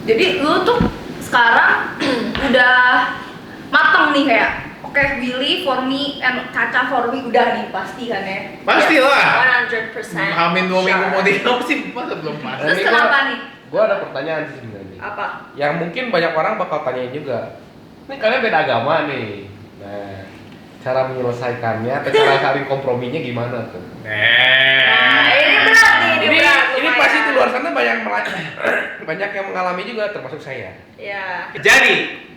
Jadi lu tuh sekarang udah mateng nih kayak oke, Willy for me and Caca for me udah nih pasti kan ya. Pastilah. 100%. Amin 2 minggu mau nikah sih masa belum pasti. Terus Ini kenapa nih? Gua ada pertanyaan sih sebenarnya. Apa? Yang mungkin banyak orang bakal tanyain juga. Ini kalian beda agama nih. Nah, cara menyelesaikannya atau cara saling komprominya gimana tuh? Nah, ini berat nih, Ini berat. ini lumayan. pasti di luar sana banyak yang mengalami juga, termasuk saya. Ya. Jadi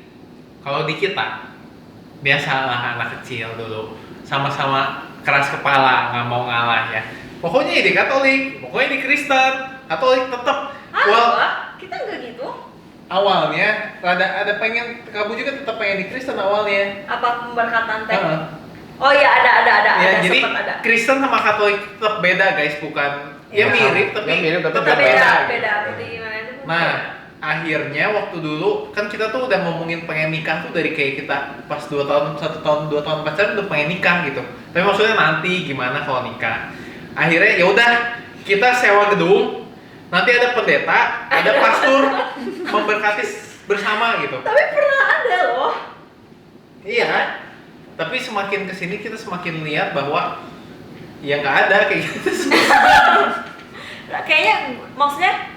kalau di kita biasalah anak kecil dulu sama-sama keras kepala, nggak mau ngalah ya. Pokoknya di Katolik, pokoknya di Kristen, Katolik tetap. Kita nggak gitu. Awalnya ada pengen, kamu juga tetap pengen di Kristen awalnya. Apa pemberkatan teh? Heeh. Oh iya ada, Ya, jadi sempet ada. Kristen sama Katolik tetap beda guys, bukan ya mirip tapi Tetap beda. beda. gitu. Berarti gimana itu? Nah, akhirnya waktu dulu kan kita tuh udah ngomongin pengen nikah tuh dari kayak kita pas 2 tahun, 1 tahun, 2 tahun pacaran udah pengen nikah gitu. Tapi maksudnya nanti gimana kalau nikah. Akhirnya ya udah kita sewa gedung, nanti ada pendeta, ada pastor memberkati bersama gitu. Tapi pernah ada loh. Iya. Tapi semakin kesini kita semakin lihat bahwa ya nggak ada kayak gitu. Kayaknya maksudnya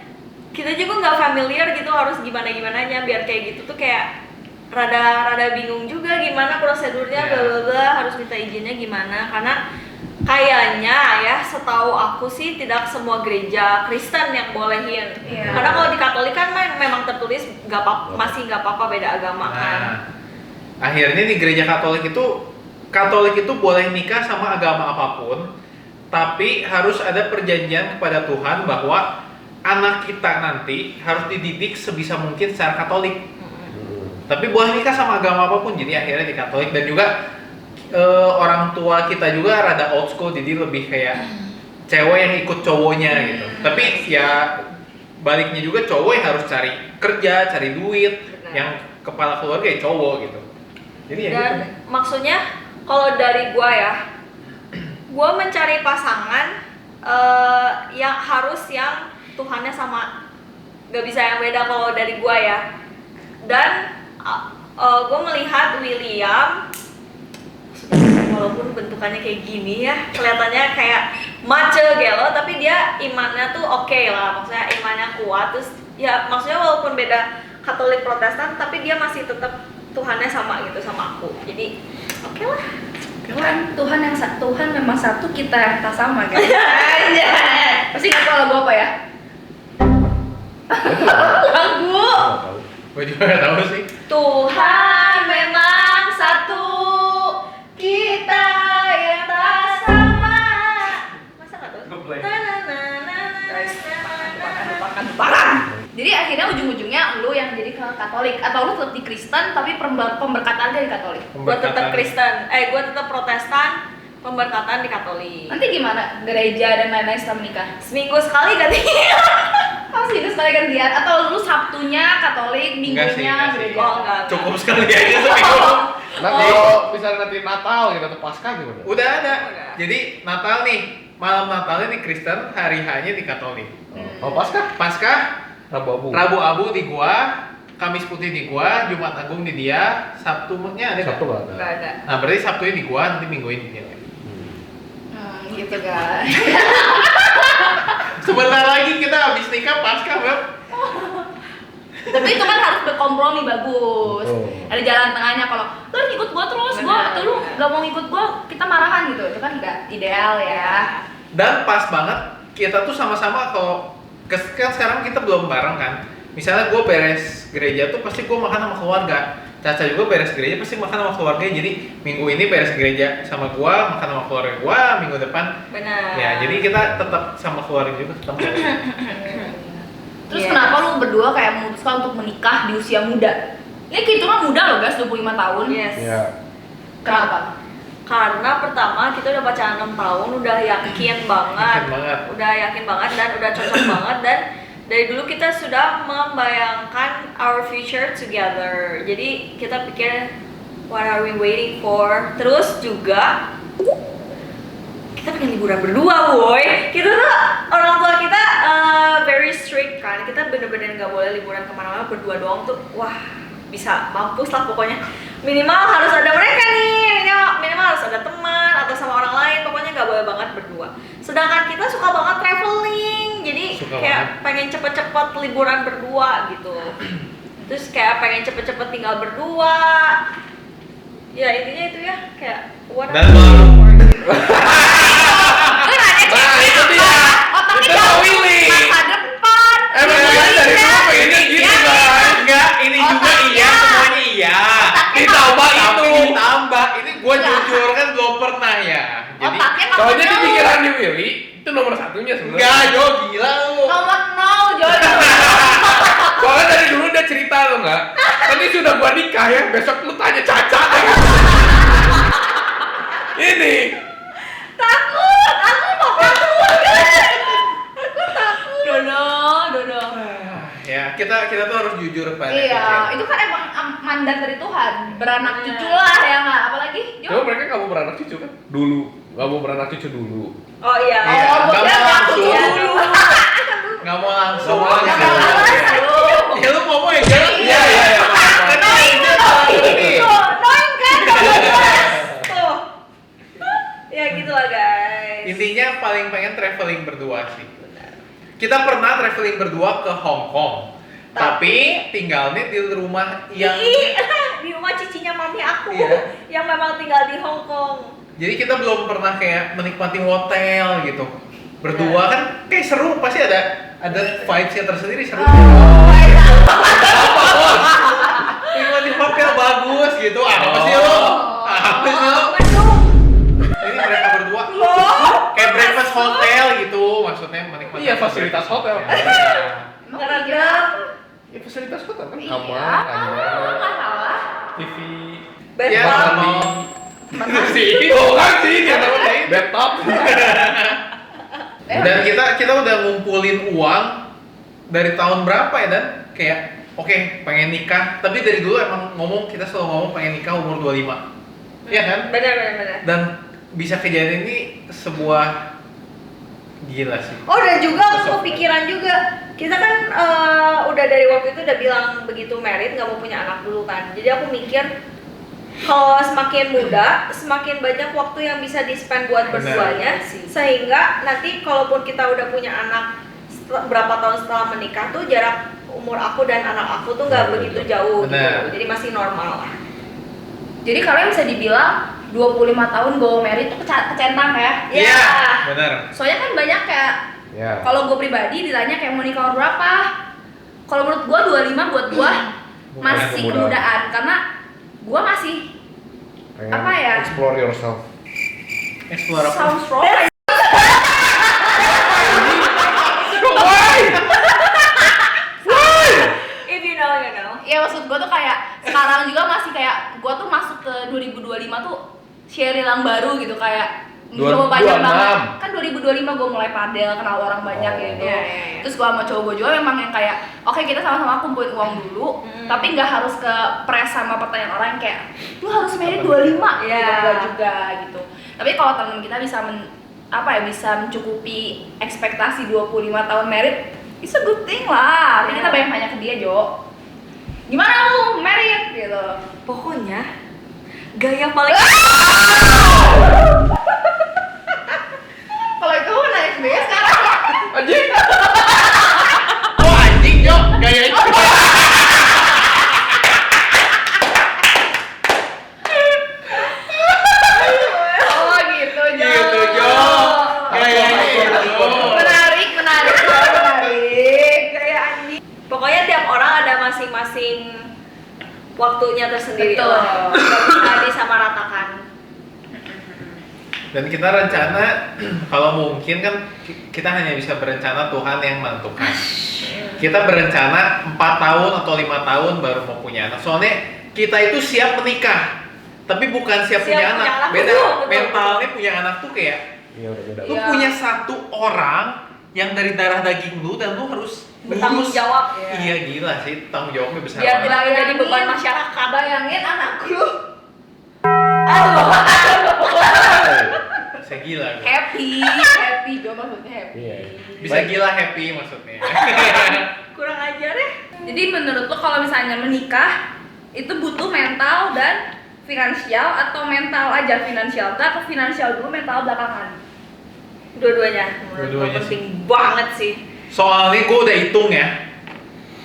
kita juga nggak familiar gitu harus gimananya biar kayak gitu tuh kayak rada bingung juga gimana prosedurnya, bla bla bla, harus minta izinnya gimana, karena kayaknya ya setahu aku sih tidak semua gereja Kristen yang bolehin. Iya. Karena kalau di Katolik kan memang tertulis masih nggak apa-apa beda agama kan. Nah, akhirnya di gereja Katolik itu boleh nikah sama agama apapun, tapi harus ada perjanjian kepada Tuhan bahwa anak kita nanti harus dididik sebisa mungkin secara Katolik. Tapi boleh nikah sama agama apapun, jadi akhirnya di Katolik. Dan juga orang tua kita juga rada old school, jadi lebih kayak cewek yang ikut cowoknya gitu. Tapi ya baliknya juga cowok yang harus cari kerja, cari duit. Benar. Yang kepala keluarga ya cowok gitu. Jadi ya Dan gitu. maksudnya kalau dari gua ya, gua mencari pasangan yang harus yang Tuhannya sama, gak bisa yang beda kalau dari gua ya. Dan gua melihat William, walaupun bentukannya kayak gini ya, kelihatannya kayak mace gelo, tapi dia imannya tuh oke lah, maksudnya imannya kuat. Terus ya maksudnya walaupun beda Katolik Protestan, tapi dia masih tetap Tuhannya sama gitu sama aku. Jadi oke lah. Kan Tuhan memang satu, kita yang tak sama kan. Aja. Pasti nggak tahu lagu apa ya? Lagu. Gue juga gak tahu sih. Tuhan memang satu, kita Jadi akhirnya ujung-ujungnya lu yang jadi ke Katolik atau lu tetap di Kristen tapi pemberkatan di Katolik. Gue tetap Kristen, gue tetap Protestan, pemberkatan di Katolik. Nanti gimana? Gereja dan lain-lain setelah menikah? Seminggu sekali ganti. Pasti itu sekali gantian atau lu Sabtunya Katolik, Enggak sih, Minggunya enggak sih. gereja? Oh enggak. Cukup sekali aja seminggu. Nah kalau misalnya nanti Natal gitu atau Paskah gimana? Udah ada. Udah. Jadi Natal nih, malam Natalnya di Kristen, hari H-nya di Katolik. Oh Paskah? Paskah, Rabu-abu. Rabu Abu di gua, Kamis Putih di gua, Jumat Agung di dia, Sabtunya ada nggak? Sabtu nggak ada. Enggak ada. Nah berarti Sabtunya di gua, nanti Mingguin di dia. Gitu guys. Sebentar lagi kita habis nikah Paskah, Beb. Tapi itu kan harus berkompromi bagus. Betul. Ada jalan tengahnya. Kalau lu harus ikut gua terus, gua Benar, atau lu benar. gak mau ikut gua, kita marahan gitu. Itu kan nggak ideal ya. Dan pas banget kita tuh sama-sama kalau kan sekarang kita belum bareng kan. Misalnya gue beres gereja tuh pasti gue makan sama keluarga. Caca juga beres gereja pasti makan sama keluarga. Jadi minggu ini beres gereja sama gue, makan sama keluarga gue. Minggu depan Benar. ya jadi kita tetap sama keluarga juga tetap. Terus Iya. kenapa lu berdua kayak memutuskan untuk menikah di usia muda? Ini kita kan muda loh guys, 25 tahun. Yes. Iya. Kenapa? Karena pertama kita udah pacaran 6 tahun, udah yakin banget. Yakin banget. Udah yakin banget dan udah cocok banget dan dari dulu kita sudah membayangkan our future together. Jadi kita pikir what are we waiting for? Terus juga kita pengen liburan berdua, boy. Kita tuh orang tua kita very strict kan. Kita bener-bener nggak boleh liburan kemana-mana berdua doang tuh. Wah, bisa mampus lah pokoknya. Minimal harus ada mereka nih. Minimal harus ada teman atau sama orang lain. Pokoknya nggak boleh banget berdua. Sedangkan kita suka banget traveling. Jadi Suka kayak pengen cepet-cepet liburan berdua gitu. Terus kayak pengen cepet-cepet tinggal berdua. Ya intinya itu ya kayak what Dan are we malu. waiting for? Nah itu dia. Otaknya Itu jauh Willy. masa depan. Emang Iya, gue dari iya. dulu pengennya gitu Iya, kan. Enggak, ini juga Otaknya. iya, semuanya iya. Ditambah Tapi itu. ditambah, ini gue Enggak. jujur kan belum pernah ya. Jadi Otaknya Soalnya di nomor pikiran di Willy itu nomor satunya sebenarnya. enggak, Jo gila lu. nomor 0, Joy. Soalnya dari dulu dia cerita lo nggak. Nanti sudah gua nikah ya, besok lu tanya Caca deh. Ini. Takut, aku mau kabur. Dodo. Ya, kita tuh harus jujur pada Iya, itu kan emang mandat dari Tuhan. Beranak cucu lah ya nggak? Apalagi, Jo? Coba mereka nggak mau beranak cucu kan? Dulu, nggak mau beranak cucu dulu. Oh iya. Iya, Oh, nggak gua kira mau beranak cucu langsung. dulu. Nggak mau langsung. Nggak mau Ya, langsung. kan? Ya lu ngomong ya, jangan. Iya, iya, iya. Noin kan? Tuh. Ya gitulah guys. Intinya paling pengen traveling berdua sih. Kita pernah traveling berdua ke Hong Kong. Tapi tinggalnya di rumah yang Di rumah cicinya mami aku Iya. yang memang tinggal di Hong Kong. jadi kita belum pernah kayak menikmati hotel gitu. Berdua kan kayak seru, pasti ada vibes-nya tersendiri seru. Menikmati hotel bagus gitu. Apa sih lu? Apa sih lu? Ini mereka berdua kayak breakfast hotel gitu, maksudnya menikmati. Iya, fasilitas hotel. Emang Karena kira Ya fasilitas hotel kan iya, kamar, nggak salah. TV, Ya, Bathtub. sama sih. Oh kan sih, dia namanya laptop. dan kita udah ngumpulin uang dari tahun berapa ya Dan? Kayak oke, pengen nikah, tapi dari dulu emang kita selalu ngomong pengen nikah umur 25. Iya kan? Benar. Dan bisa kejadian ini sebuah gila sih. Oh dan juga aku kepikiran juga kita kan udah dari waktu itu udah bilang begitu married nggak mau punya anak dulu kan. Jadi aku mikir kalau semakin muda semakin banyak waktu yang bisa di-spend buat Benar. berduanya sehingga nanti kalaupun kita udah punya anak berapa tahun setelah menikah tuh jarak umur aku dan anak aku tuh nggak Benar, begitu benar. jauh Benar. gitu. Jadi masih normal lah. Jadi kalian bisa dibilang 25 tahun go married itu kecentang ya? Iya. Benar. Soalnya kan banyak kayak Ya. kalau gue pribadi ditanya kayak mau nikah umur berapa? Kalau menurut gue 25 buat gue masih Kemudahan. kemudahan karena gue masih Pengen apa ya? Explore yourself. Explore apa? sounds wrong. Why? Iya maksud gue tuh kayak sekarang juga masih kayak gue tuh masuk ke 2025 tuh Sheryl yang baru gitu kayak cowok banyak 26. banget kan 2025 gue mulai padel kenal orang banyak Oh. gitu. Iya. Terus gue sama cowok gue juga memang yang kayak oke kita sama-sama kumpulin uang dulu tapi nggak harus ke press sama pertanyaan orang yang kayak lu harus married 25 gitu Iya. enggak juga gitu. Tapi kalau temen kita bisa bisa mencukupi ekspektasi 25 tahun married, it's a good thing lah. Tapi kita banyak ke dia, Jo. Gimana lu married gitu? Pokoknya gaya paling Kalau itu naik dia sekarang. Anjing. Oh anjing Jo, gaya itu. Oh gitu, Jo. Gitu Jo. Gayanya itu. Menarik. gaya anjing. Pokoknya tiap orang ada masing-masing waktunya tersendiri Betul. loh. Gak bisa disamaratakan. Dan kita rencana kalau mungkin kan kita hanya bisa berencana, Tuhan yang menentukan. Kita berencana 4 tahun atau 5 tahun baru mau punya anak. Soalnya kita itu siap menikah, tapi bukan siap punya anak. Beda. Betul. Mentalnya punya anak tuh kayak Iya udah beda. lu Iya. punya satu orang yang dari darah daging lu dan lu harus Bertanggung ngurus. jawab. Iya gila sih, tanggung jawabnya besar Biar banget. tidak menjadi beban masyarakat. Bayangin anak lu Bisa gila gua. happy Jo maksudnya happy. Iya. Bisa gila happy maksudnya. Kurang ajar deh. Jadi menurut lo kalau misalnya menikah itu butuh mental dan finansial atau mental aja finansial atau finansial dulu mental belakangan? Dua-duanya menurut gue Dua-duanya penting banget sih. Soalnya gue udah hitung ya,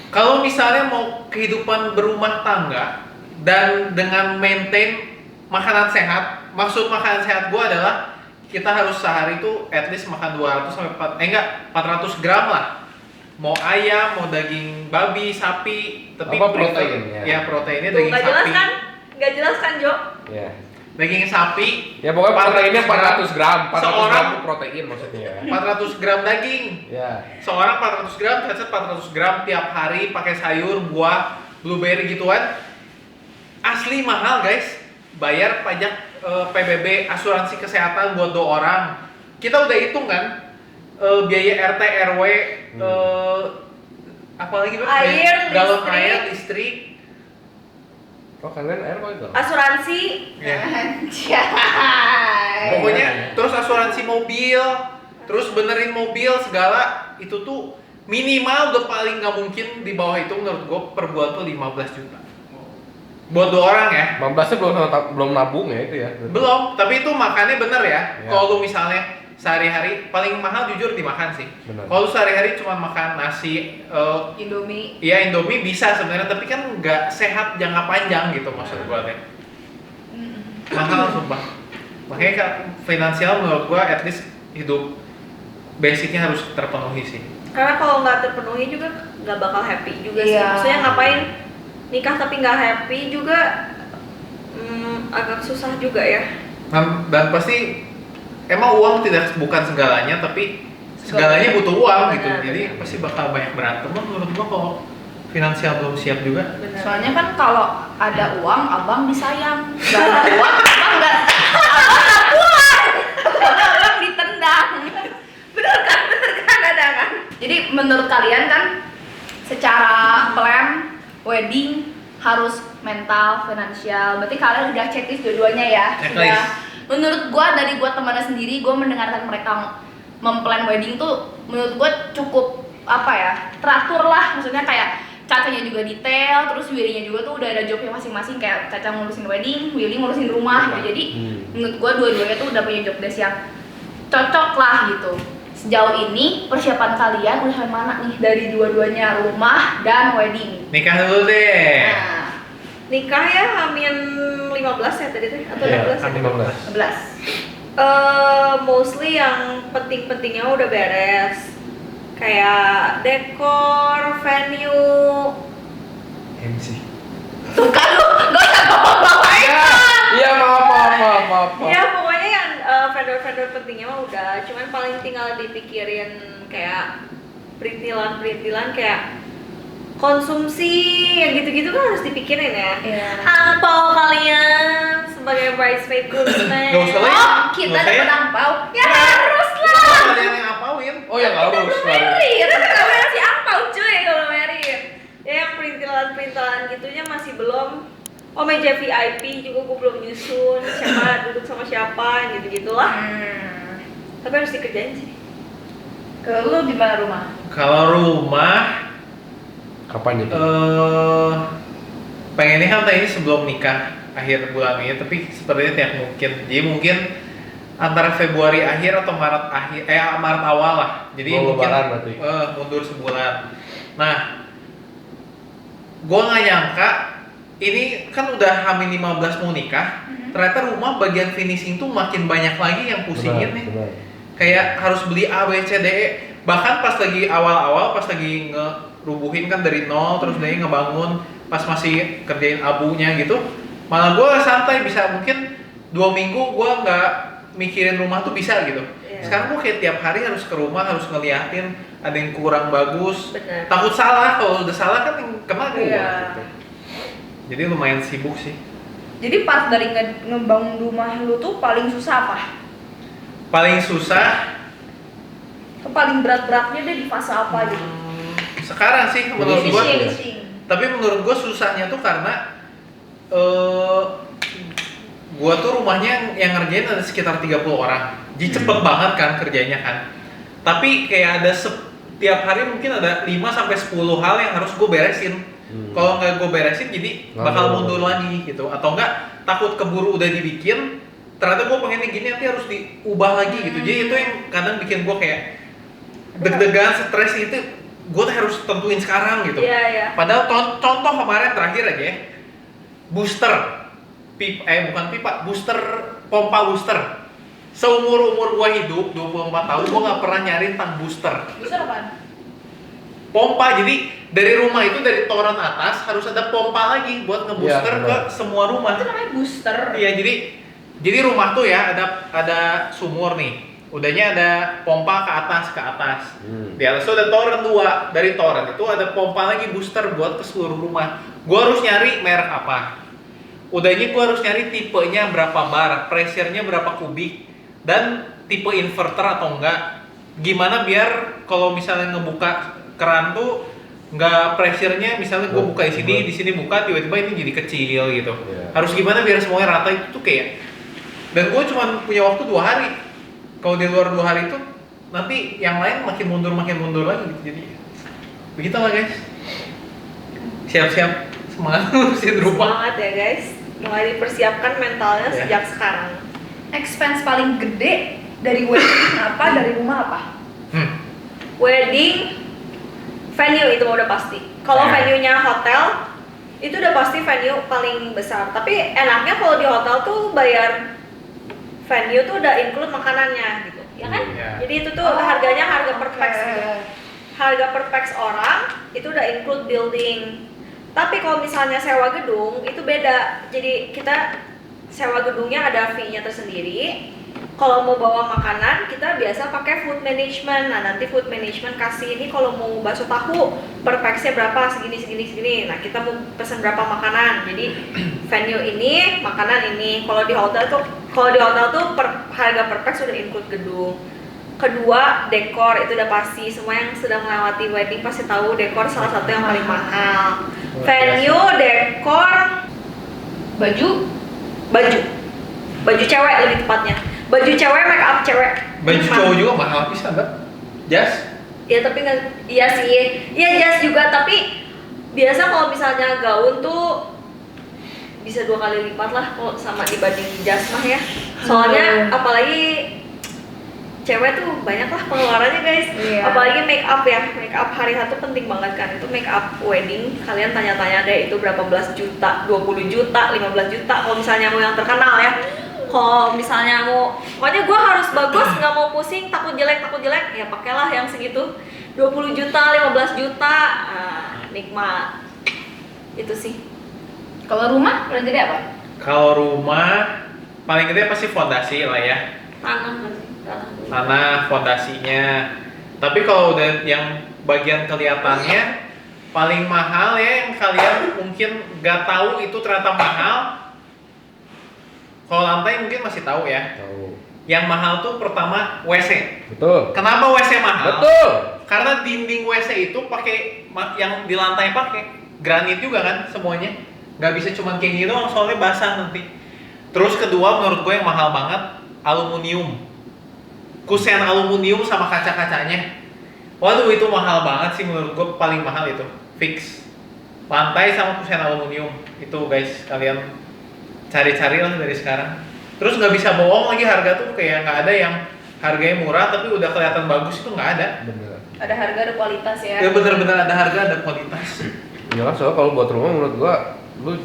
kalau misalnya mau kehidupan berumah tangga dan dengan maintain makanan sehat, maksud makanan sehat gue adalah kita harus sehari itu at least makan 200 sampai 400 gram lah. Mau ayam, mau daging babi, sapi, tapi Apa prefer- proteinnya? Ya proteinnya Tuh, daging nggak jelas sapi. kan? Nggak jelas kan Jo? Iya. Daging sapi. Ya pokoknya proteinnya 400 gram. 400 Seorang- gram itu protein maksudnya. 400 gram daging. Ya. Seorang 400 gram, cacat 400 gram tiap hari pakai sayur, buah, blueberry gituan. Asli mahal guys. Bayar pajak PBB, asuransi kesehatan buat 2 orang. Kita udah hitung kan biaya RT RW, apalagi Beb? Air, galon listrik. air, listrik. Oh kalian air kok itu? Asuransi. Ya. Anjay. Pokoknya terus asuransi mobil, terus benerin mobil segala itu tuh minimal udah paling nggak mungkin di bawah itu menurut gue per bulan tuh 15 juta. Buat 2 orang ya. 15-nya belum nabung ya itu ya. Belum, tapi itu makannya bener ya. Ya. Kalau lu misalnya sehari-hari paling mahal jujur dimakan sih. Benar. Kalau lu sehari-hari cuma makan nasi, Indomie. ya Indomie bisa sebenarnya, tapi kan nggak sehat jangka panjang gitu maksud gua teh. Mahal sumpah. Makanya kan finansial menurut gua at least hidup basicnya harus terpenuhi sih. Karena kalau nggak terpenuhi juga nggak bakal happy juga sih. Iya. Maksudnya ngapain nikah tapi nggak happy juga agak susah juga ya. Dan pasti emang uang bukan segalanya, tapi segalanya butuh uang gitu. Benar. Jadi pasti bakal banyak berantem. Menurut gua kalau finansial belum siap juga. Benar. Soalnya kan kalau ada uang abang disayang, nggak ada uang abang nggak pulang, abang ditendang. Bener kan ada kan? Jadi menurut kalian kan secara plan wedding harus mental, finansial. Berarti kalian udah checklist dua-duanya ya? Checklist. Sudah. Menurut gua dari gua temannya sendiri, gua mendengarkan mereka memplan wedding tuh menurut gua cukup apa ya? Teratur lah, maksudnya kayak Cacanya juga detail, terus Willy-nya juga tuh udah ada jobnya masing-masing, kayak Caca ngurusin wedding, Willy ngurusin rumah gitu. Jadi menurut gua dua-duanya tuh udah punya job desk yang cocok lah gitu. Sejauh ini persiapan kalian udah sampai mana nih dari dua-duanya, rumah dan wedding? Nikah dulu deh. Nah, Nikah ya Hamin 15 ya tadi tuh atau Iya, 16 ya? 15. 11. Mostly yang penting-pentingnya udah beres. Kayak dekor, venue. MC. Tuh kan lu, gak usah bawa-bawain. Iya maaf. Ya pokoknya yang vendor-vendor pentingnya mah udah, cuman paling tinggal dipikirin kayak perintilan kayak konsumsi yang gitu-gitu gitu kan harus dipikirin ya. Iya. Apa kalian sebagai bridesmaid groomsmaid? Nggak usah lah. Oh, kita Nggak usah ya? dapat angpau. Ya harus lah. Ada yang apauin. Oh ya nggak harus. Merit, kita nggak ngasih angpau cuy kalau merit. Ya yang perintilan-perintilan gitunya masih belum. Oh meja VIP juga gue belum nyusun siapa duduk sama siapa gitu-gitulah. Tapi harus dikerjain sih. Kalau lu gimana rumah? Kalau rumah Kapan itu? pengennya kan tadi sebelum nikah akhir bulan ini, tapi sepertinya tidak mungkin. Jadi mungkin antara Februari akhir atau Maret akhir, Maret awal lah. Jadi Mau mungkin lebaran berarti. mundur sebulan. Nah, gua nggak nyangka ini kan udah H-15 mau nikah. Ternyata rumah bagian finishing tuh makin banyak lagi yang pusingin nih. Benar. Kayak harus beli A, B, C, D, E. Bahkan pas lagi awal-awal, pas lagi ngerubuhin kan dari nol, terus dia ngebangun, pas masih kerjain abunya gitu, malah gue santai, bisa mungkin 2 minggu gue nggak mikirin rumah tuh bisa gitu. Iya. Sekarang gue kayak tiap hari harus ke rumah, harus ngeliatin ada yang kurang bagus, Benar. takut salah, kalau udah salah kan yang kena gue Iya. gitu. Jadi lumayan sibuk sih. Jadi part dari ngebangun rumah lu tuh paling susah apa? Paling susah Paling berat-beratnya deh di fase apa gitu? sekarang sih menurut gue. Finishing. Tapi menurut gue susahnya tuh karena gue tuh rumahnya yang ngerjain ada sekitar 30 orang. Jadi cepet banget kan kerjanya kan. Tapi kayak ada setiap hari mungkin ada 5 sampai 10 hal yang harus gue beresin. Kalau nggak gue beresin jadi bakal mundur lagi gitu. Atau enggak takut keburu udah dibikin, ternyata gue pengennya gini nanti harus diubah lagi gitu. Jadi itu yang kadang bikin gue kayak deg-degan, stres itu gue tuh harus tentuin sekarang gitu. Iya, iya. Padahal contoh kemarin terakhir aja ya, booster, bukan pipa, booster, pompa booster. Seumur gue hidup 24 tahun gue nggak pernah nyari tang booster. Booster apaan? Pompa, jadi dari rumah itu dari toren atas harus ada pompa lagi buat ngebooster Iya, ke benar. semua rumah. Itu namanya booster. Iya, jadi rumah tuh ya ada sumur nih. Udahnya ada pompa ke atas. Di atas tuh ada toren 2. Dari toren itu ada pompa lagi booster buat ke seluruh rumah. Gua harus nyari merek apa. Udahnya gua harus nyari tipenya berapa bar, pressure-nya berapa kubik, dan tipe inverter atau enggak. Gimana biar kalau misalnya ngebuka keran tuh nggak pressure-nya misalnya gua buka di sini buka tiba-tiba ini jadi kecil gitu. Iya. Harus gimana biar semuanya rata itu tuh kayak. Dan gua cuma punya waktu 2 hari. Kalau di luar 2 hari itu nanti yang lain makin mundur lagi gitu. Jadi begitulah guys. Siap-siap semangat ngurusin rumah. Semangat ya guys. Mulai dipersiapkan mentalnya Ya. sejak sekarang. Expense paling gede dari wedding apa, dari rumah apa? Wedding, venue itu udah pasti. Kalau Ya. venue-nya hotel, itu udah pasti venue paling besar. Tapi enaknya kalau di hotel tuh bayar venue tuh udah include makanannya gitu, ya kan? Iya. Jadi itu tuh harganya harga per pax Oke. gitu. Harga per pax orang itu udah include building. Tapi kalau misalnya sewa gedung itu beda. Jadi kita sewa gedungnya ada fee-nya tersendiri. Kalau mau bawa makanan kita biasa pakai food management. Nah nanti food management kasih ini kalau mau bakso tahu per pax-nya berapa segini. Nah kita mau pesan berapa makanan. Jadi venue ini, makanan ini. Kalau di hotel tuh harga per pax udah include gedung. Kedua, dekor itu udah pasti. Semua yang sudah melewati wedding pasti tahu dekor salah satu yang paling mahal. Venue, dekor, baju cewek lebih tepatnya. Baju cewek, make up cewek. Baju Lima. cowok juga mahal bisa mbak. Jas? Ya tapi nggak, iya sih, iya jas juga. Tapi biasa kalau misalnya gaun tuh bisa 2 kali lipat lah kalau sama dibanding jas mah ya. Soalnya apalagi cewek tuh banyak lah pengeluarannya guys. Iya. Apalagi make up ya, make up hari satu penting banget kan. Itu make up wedding kalian tanya-tanya deh itu berapa belas juta, 20 juta, 15 juta kalau misalnya mau yang terkenal ya. Kalau misalnya mau, pokoknya gue harus bagus, nggak mau pusing, takut jelek, ya pakailah yang segitu 20 juta, 15 juta, nikmat. Itu sih. Kalau rumah paling gede apa? Kalau rumah paling gede pasti fondasi lah ya. Tanah. Tanah, fondasinya. Tapi kalau udah yang bagian kelihatannya paling mahal ya yang kalian mungkin gak tahu itu ternyata mahal. Kalau lantai mungkin masih tahu ya. Tahu. Yang mahal tuh pertama WC. Betul. Kenapa WC mahal? Betul. Karena dinding WC itu pakai yang di lantai pakai granit juga kan semuanya. Nggak bisa cuman kayak gitu soalnya basah nanti. Terus kedua menurut gue yang mahal banget aluminium. Kusen aluminium sama kaca-kacanya. Waduh itu mahal banget sih menurut gue, paling mahal itu. Fix. Lantai sama kusen aluminium. Itu guys, kalian cari-cari lah dari sekarang. Terus nggak bisa bohong lagi, harga tuh kayak nggak ada yang harganya murah tapi udah kelihatan bagus, itu nggak ada. Bener. Ada harga, ada kualitas ya. Ya bener-bener ada harga, ada kualitas. Iyalah, soalnya kalau buat rumah menurut gua lu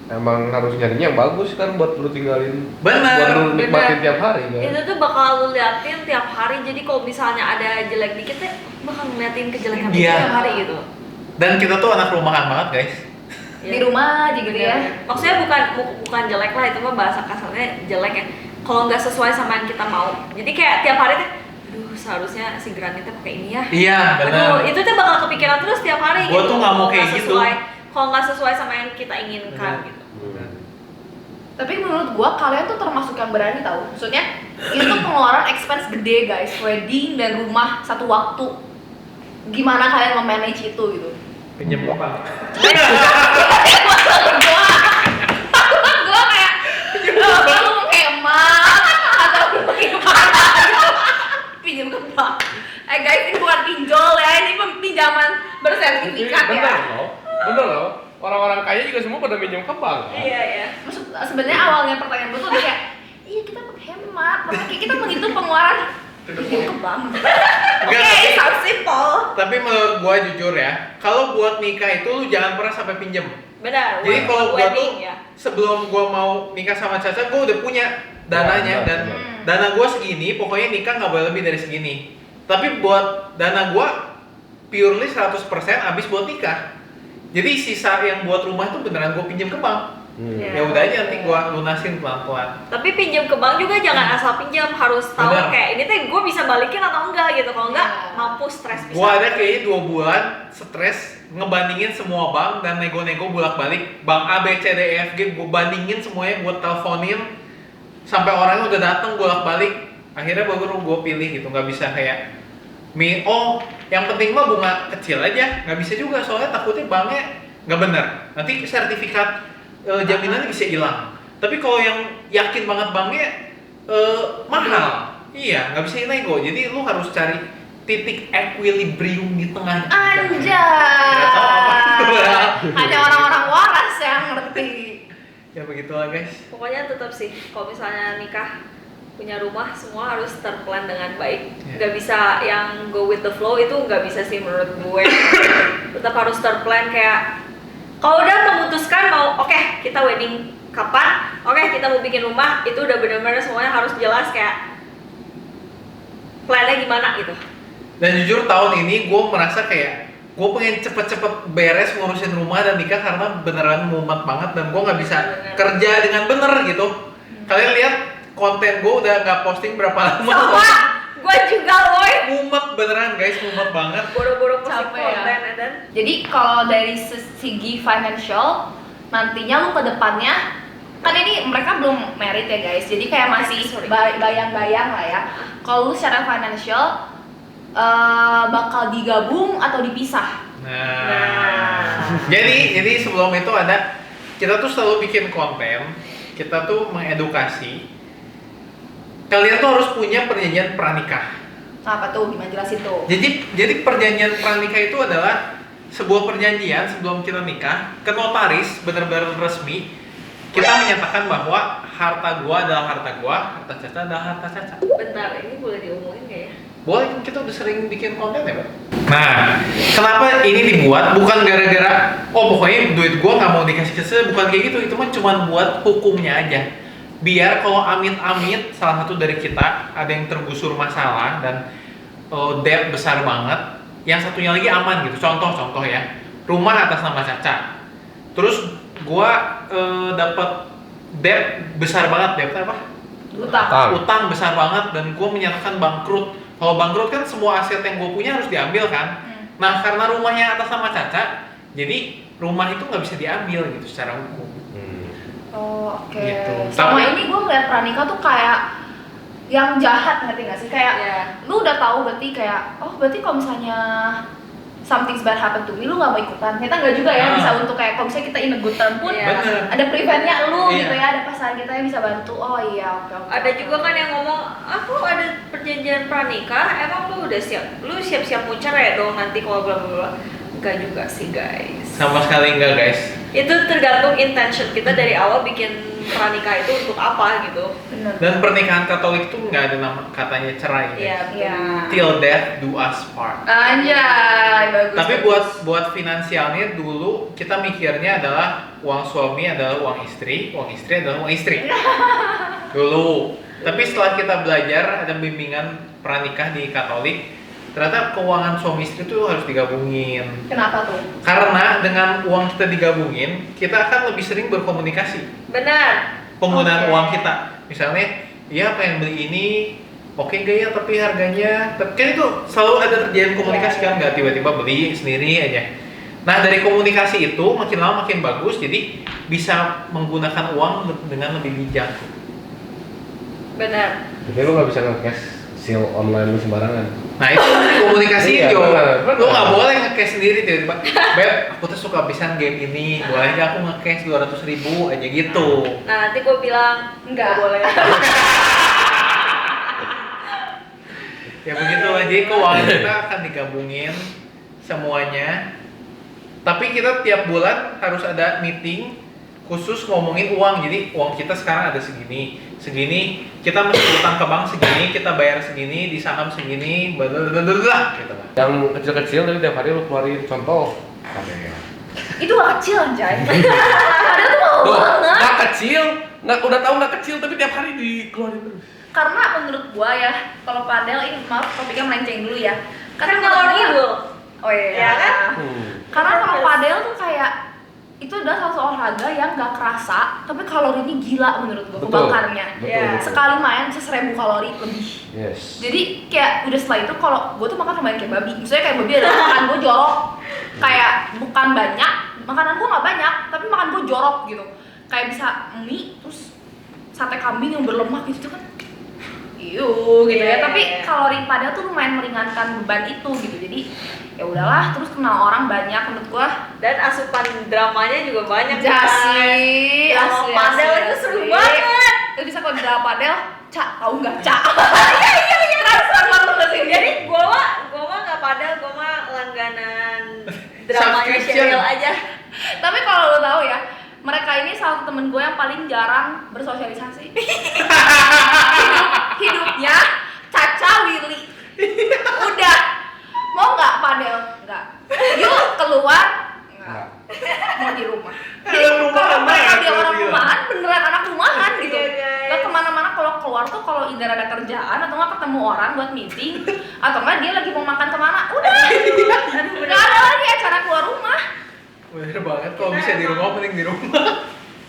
emang harus nyarinya yang bagus kan buat lu tinggalin. Bener, Buat lu nikmatin bener. tiap hari kan. Itu tuh bakal lu liatin tiap hari, jadi kalau misalnya ada jelek dikit tuh bakal ngeliatin kejelekan Iya. tiap hari gitu. Dan kita tuh anak rumahan banget guys. Di rumah aja gitu ya. Maksudnya bukan jelek lah, itu mah bahasa kasarnya jelek ya. Kalau nggak sesuai sama yang kita mau, jadi kayak tiap hari tuh, aduh seharusnya si granitnya pakai ini ya. Iya Aduh, bener. itu tuh bakal kepikiran terus tiap hari. Gua gitu. tuh nggak mau Kalau kayak nggak gitu. sesuai- Kalau nggak sesuai sama yang kita inginkan Bener. gitu. Tapi menurut gua kalian tuh termasuk yang berani tahu. Maksudnya itu tuh pengeluaran expense gede guys, wedding dan rumah satu waktu. Gimana kalian memanage itu gitu? Pinjem apa? Gua kayak lu menghemat atau lu gimana? Pinjam ke bank. Guys, ini bukan pinjol ya, ini pinjaman bersertifikat Bener ya. loh. Bener loh. Orang-orang kaya juga semua pada minjem ke bank. Kan? Iya ya. Maksud sebenarnya awalnya pertanyaan gue tuh kayak iya kita menghemat, makanya kita menghitung pengeluaran pinjam ke bank. Oke, Enggak, sounds simple. tapi menurut gua jujur ya, kalau buat nikah itu lu jangan pernah sampai pinjem. Benar. Jadi kalau gua wedding tuh ya. sebelum gua mau nikah sama Caca, gua udah punya dananya Ya, dan benar. dana gua segini, pokoknya nikah nggak boleh lebih dari segini. Tapi buat dana gua purely 100% habis buat nikah. Jadi sisa yang buat rumah itu beneran gua pinjam ke bank. Ya. Ya udah aja nanti gua lunasin pelan-pelan. Tapi pinjam ke bank juga jangan asal pinjam, harus tahu Benar. kayak ini tuh gue bisa balikin atau enggak gitu. Kalau enggak, Ya. mampus stres bisa. Gua ada kayaknya 2 bulan stres ngebandingin semua bank dan nego-nego bolak-balik bank A, B, C, D, E, F, G, gua bandingin semuanya, gua teleponin sampai orangnya udah datang bolak-balik. Akhirnya baru gua pilih gitu, nggak bisa kayak yang penting mah bunga kecil aja, nggak bisa juga soalnya takutnya banknya nggak bener. Nanti sertifikat jaminannya bisa hilang. Tapi kalau yang yakin banget banknya mahal, iya nggak bisa nego. Jadi lu harus cari titik equilibrium di tengah. Nggak tahu apa. Anjay. Hanya orang-orang waras yang ngerti. Ya begitulah guys. Pokoknya tetap sih, kalau misalnya nikah punya rumah semua harus terplan dengan baik. Ya. Nggak bisa yang go with the flow, itu nggak bisa sih menurut gue. Tetap harus terplan kayak kalau udah memutuskan mau oke, kita wedding kapan, oke kita mau bikin rumah, itu udah benar-benar semuanya harus jelas kayak plannya gimana gitu. Dan jujur tahun ini gue merasa kayak gue pengen cepet-cepet beres ngurusin rumah dan nikah karena beneran mumet banget dan gue nggak bisa Bener. kerja dengan bener gitu. Kalian lihat konten gue udah nggak posting berapa lama. Sama, gue juga woy. Mumet beneran guys, mumet banget. Boro-boro posting Capek ya. konten dan Jadi kalau dari segi financial, nantinya lu ke depannya kan ini mereka belum married ya guys, jadi kayak masih Sorry. bayang-bayang lah ya. Kalau lu secara financial bakal digabung atau dipisah? Nah, jadi sebelum itu kita tuh selalu bikin konten, kita tuh mengedukasi. Kalian tuh harus punya perjanjian pranikah. Apa tuh? Gimana jelasin tuh? Jadi perjanjian pranikah itu adalah sebuah perjanjian sebelum kita nikah ke notaris benar-benar resmi. Kita menyatakan bahwa harta gua adalah harta gua, harta Caca adalah harta Caca. bentar, ini boleh diomongin nggak ya? Boleh, kan kita udah sering bikin konten ya, Pak? Nah, kenapa ini dibuat? Bukan gara-gara, oh pokoknya duit gua nggak mau dikasih ke saya, bukan kayak gitu. Itu mah cuma buat hukumnya aja. Biar kalau amit-amit salah satu dari kita ada yang tergusur masalah dan debt besar banget, yang satunya lagi aman gitu. Contoh ya, rumah atas nama Caca. Terus gua dapat debt besar banget, debt apa? Utang besar banget dan gua menyatakan bangkrut. Kalau bangkrut kan semua aset yang gue punya harus diambil kan. Nah karena rumahnya atas nama Caca, jadi rumah itu nggak bisa diambil gitu secara hukum. Oh, oke. Gitu. Selama Tapi- ini gue ngeliat pranikah tuh kayak yang jahat, ngerti gak sih? Kayak Iya. lu udah tahu berarti kayak, oh berarti kalau misalnya something's bad happen to me, lu gak mau ikutan. Ternyata nggak juga ya, Ah. bisa untuk kayak kalau misalnya kita in a good term pun Iya. Bener. ada preventnya lu Iya. gitu ya, ada pasangan kita yang bisa bantu. Oh iya, oke. Ada juga kan yang ngomong, aku ada perjanjian pranikah, emang lu udah siap, lu siap-siap mau cerai dong nanti kalau bla bla bla. Enggak juga sih guys. Sama sekali enggak guys. Itu tergantung intention kita dari awal bikin pranikah itu untuk apa gitu. Bener. Dan pernikahan Katolik tuh nggak ada nama katanya cerai. guys. Iya, Iya. Till death do us part. Anjay, bagus. Tapi bagus. buat finansialnya dulu kita mikirnya adalah uang suami adalah uang istri adalah uang istri. Dulu. Tapi setelah kita belajar ada bimbingan pranikah di Katolik, ternyata keuangan suami istri itu harus digabungin. Kenapa tuh? Karena dengan uang kita digabungin, kita akan lebih sering berkomunikasi Benar. penggunaan Oke. uang kita. Misalnya, iya pengen beli ini, oke gak ya tapi harganya, kan itu selalu ada terjadi komunikasi Iya, kan, iya. nggak tiba-tiba beli sendiri aja. Nah dari komunikasi itu makin lama makin bagus, jadi bisa menggunakan uang dengan lebih bijak. Benar. Jadi lu nggak bisa nge-cash seal online lu sembarangan. Nah itu komunikasi Iya, Jo. benar. Lu nggak boleh nge-cash sendiri tiba-tiba. Beb, aku tuh suka pisan game ini, boleh nggak aku nge-cash 200.000 aja gitu. Nah, nanti gue bilang Enggak. boleh. Ya begitu aja, keuangan kita akan digabungin semuanya. Tapi kita tiap bulan harus ada meeting khusus ngomongin uang. Jadi uang kita sekarang ada segini, kita mesti utang ke bank segini, kita bayar segini, di saham segini, blablabla gitu lah. Yang kecil-kecil tapi tiap hari lu keluarin contoh. Itu gak kecil anjay. Padahal tuh mau Tuh, banget. nggak kecil, udah tahu nggak kecil tapi tiap hari dikeluarin terus. Karena menurut gua ya, kalau padel ini maaf topiknya melenceng dulu ya. Karena menurut ngalor gua- ngidul. Oh iya. Ya kan? Karena kalau padel tuh kayak itu adalah salah satu olahraga yang gak kerasa, tapi kalorinya gila menurut gua, kebakarnya. Betul. Ya. betul. Sekali main bisa 1000 kalori lebih. Yes. Jadi kayak udah setelah itu kalau gue tuh makan lumayan kayak babi. Misalnya kayak babi adalah makan gue jorok. Kayak bukan banyak, makanan gue nggak banyak, tapi makan gue jorok gitu. Kayak bisa mie, terus sate kambing yang berlemak gitu kan. Iu gitu ya. Iya, Tapi iya. kalori padel tuh lumayan meringankan beban itu gitu. Jadi ya udahlah, terus kenal orang banyak menurut gue. Dan asupan dramanya juga banyak. Jasi, Drama padel itu seru banget. Itu bisa kalau di dalam padel, Cak, tahu nggak Cak? Iya. Transfer banget ke sini. Jadi gua mah nggak padel, gua mah langganan dramanya Subscription. Cheryl aja. Tapi kalau lo tahu ya, mereka ini salah satu temen gue yang paling jarang bersosialisasi. Hidupnya Caca Willy. Udah, mau nggak padel? Nggak. Yuk keluar? Nggak. Mau di rumah. Jadi Anak kalau rumahan mereka banget, dia orang gila. rumahan, beneran anak rumahan gitu. Iya, guys. Gak kemana-mana kalau keluar tuh kalau either ada kerjaan atau nggak ketemu orang buat meeting atau nggak dia lagi mau makan kemana, udah. Aduh, nggak ada lagi acara keluar rumah. Bener banget, kalau Kita bisa di emang- rumah mending di rumah.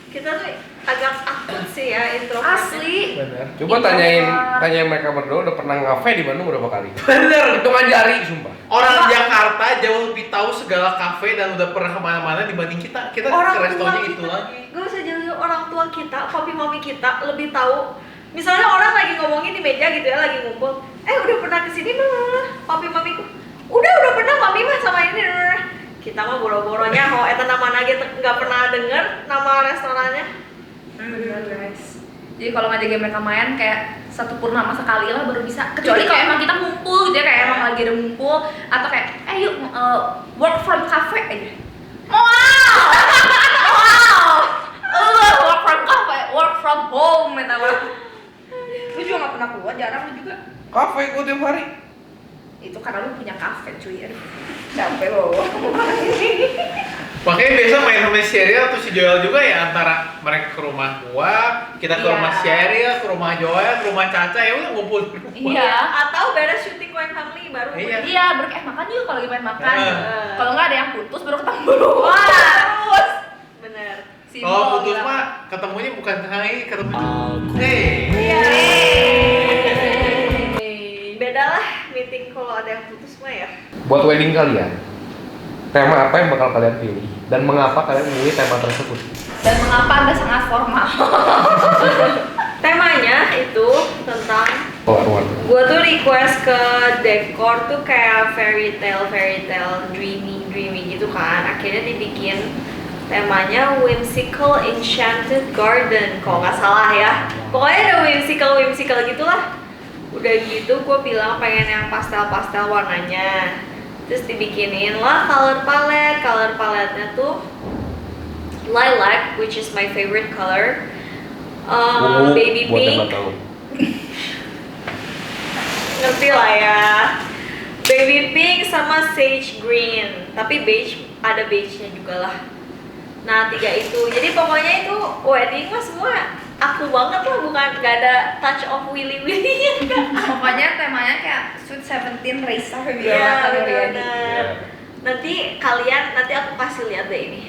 Kita tuh agak takut sih ya introvert. Asli. Bener. Coba tanyain mereka berdua udah pernah ngafe di Bandung berapa kali? Bener. Hitungan jari, sumpah. Orang Jakarta jauh lebih tahu segala kafe dan udah pernah kemana-mana dibanding kita. Kita Orang ke tua restonya kita, itu lagi. gak usah jauh-jauh, orang tua kita, papi mami kita lebih tahu. Misalnya orang lagi ngomongin di meja gitu ya, lagi ngumpul, udah pernah kesini belum? Papi mamiku, udah pernah mami mah sama ini. Kita mah boro-boronya, oh eta nama nage nggak pernah denger nama restorannya. Bener guys. Jadi kalau ngajakin mereka main kayak satu purnama sekali lah baru bisa. Kecuali kalau emang kita ngumpul gitu ya, kayak emang lagi ada ngumpul atau kayak yuk work from cafe aja. Wow. Work from cafe, work from home eta mah. Lu juga nggak pernah keluar, jarang lu juga. Kafe gua tiap hari. Itu karena lu punya kafe cuy. Aduh. Capek lo. Makanya biasa main sama si Cheryl atau si Joel juga ya, antara mereka ke rumah gua, kita ke Iya. rumah Cheryl, ke rumah Joel, ke rumah Caca, ya udah ngumpul di rumah. Iya. Atau beres syuting Wine Family baru. Iya. Iya, makan yuk kalau lagi main makan. Heeh. Kalau nggak ada yang putus baru ketemu. Wah. Terus. Bener. Si Oh Mo putus bilang, mah ketemunya bukan hari, ketemu. Hey. Iya. Beda lah meeting kalau ada yang putus mah ya. Buat wedding kalian, tema apa yang bakal kalian pilih? Dan mengapa kalian memilih tema tersebut? Dan mengapa Anda sangat formal? Temanya itu tentang Keluar. gue tuh request ke dekor tuh kayak fairy tale, dreamy gitu kan. Akhirnya dibikin temanya whimsical enchanted garden kalau nggak salah ya. Pokoknya ada whimsical gitulah. Udah gitu gue bilang pengen yang pastel warnanya. Terus dibikinin lah color palette-nya tuh lilac, which is my favorite color. Baby buat yang pink, nggak tahu. ngerti lah ya. Baby pink sama sage green, tapi ada beige-nya juga lah. Nah 3 itu, jadi pokoknya itu wedding mah semua aku banget lah, bukan gak ada touch of willy kan. Pokoknya temanya kayak Sweet 17 Raisa Febiola Iya Tanuriani. benar. Nanti aku kasih lihat deh ini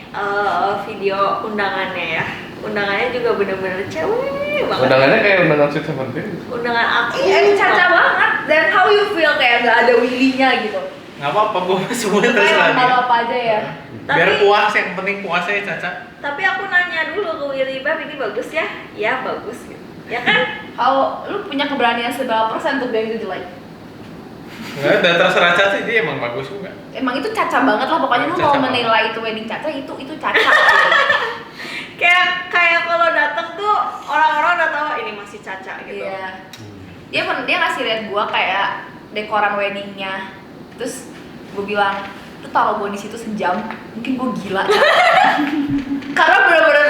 video undangannya ya. Undangannya juga bener-bener cewek banget. Undangannya kayak undangan Sweet Seventeen. Undangan aku. Iya, caca banget. Dan how you feel kayak nggak ada Willy-nya gitu. Nggak apa-apa, gue semua terus Kayak lagi. apa aja ya. Biar Tapi- puas, yang penting puasnya Caca. Tapi aku nanya dulu ke Willy, Bab ini bagus ya? Ya bagus gitu. Ya kan? Kalau lu punya keberanian seberapa persen untuk bilang itu jelek? Nggak, udah terserah Caca, dia emang bagus juga. Emang itu caca banget lah, pokoknya lu Caca mau banget. menilai itu wedding caca itu caca. Kayak kalau datang tuh orang-orang udah tahu ini masih Caca gitu. Iya. Dia ngasih lihat gua kayak dekoran weddingnya. Terus gua bilang, lu taruh gua di situ sejam, mungkin gua gila. Karena bener-bener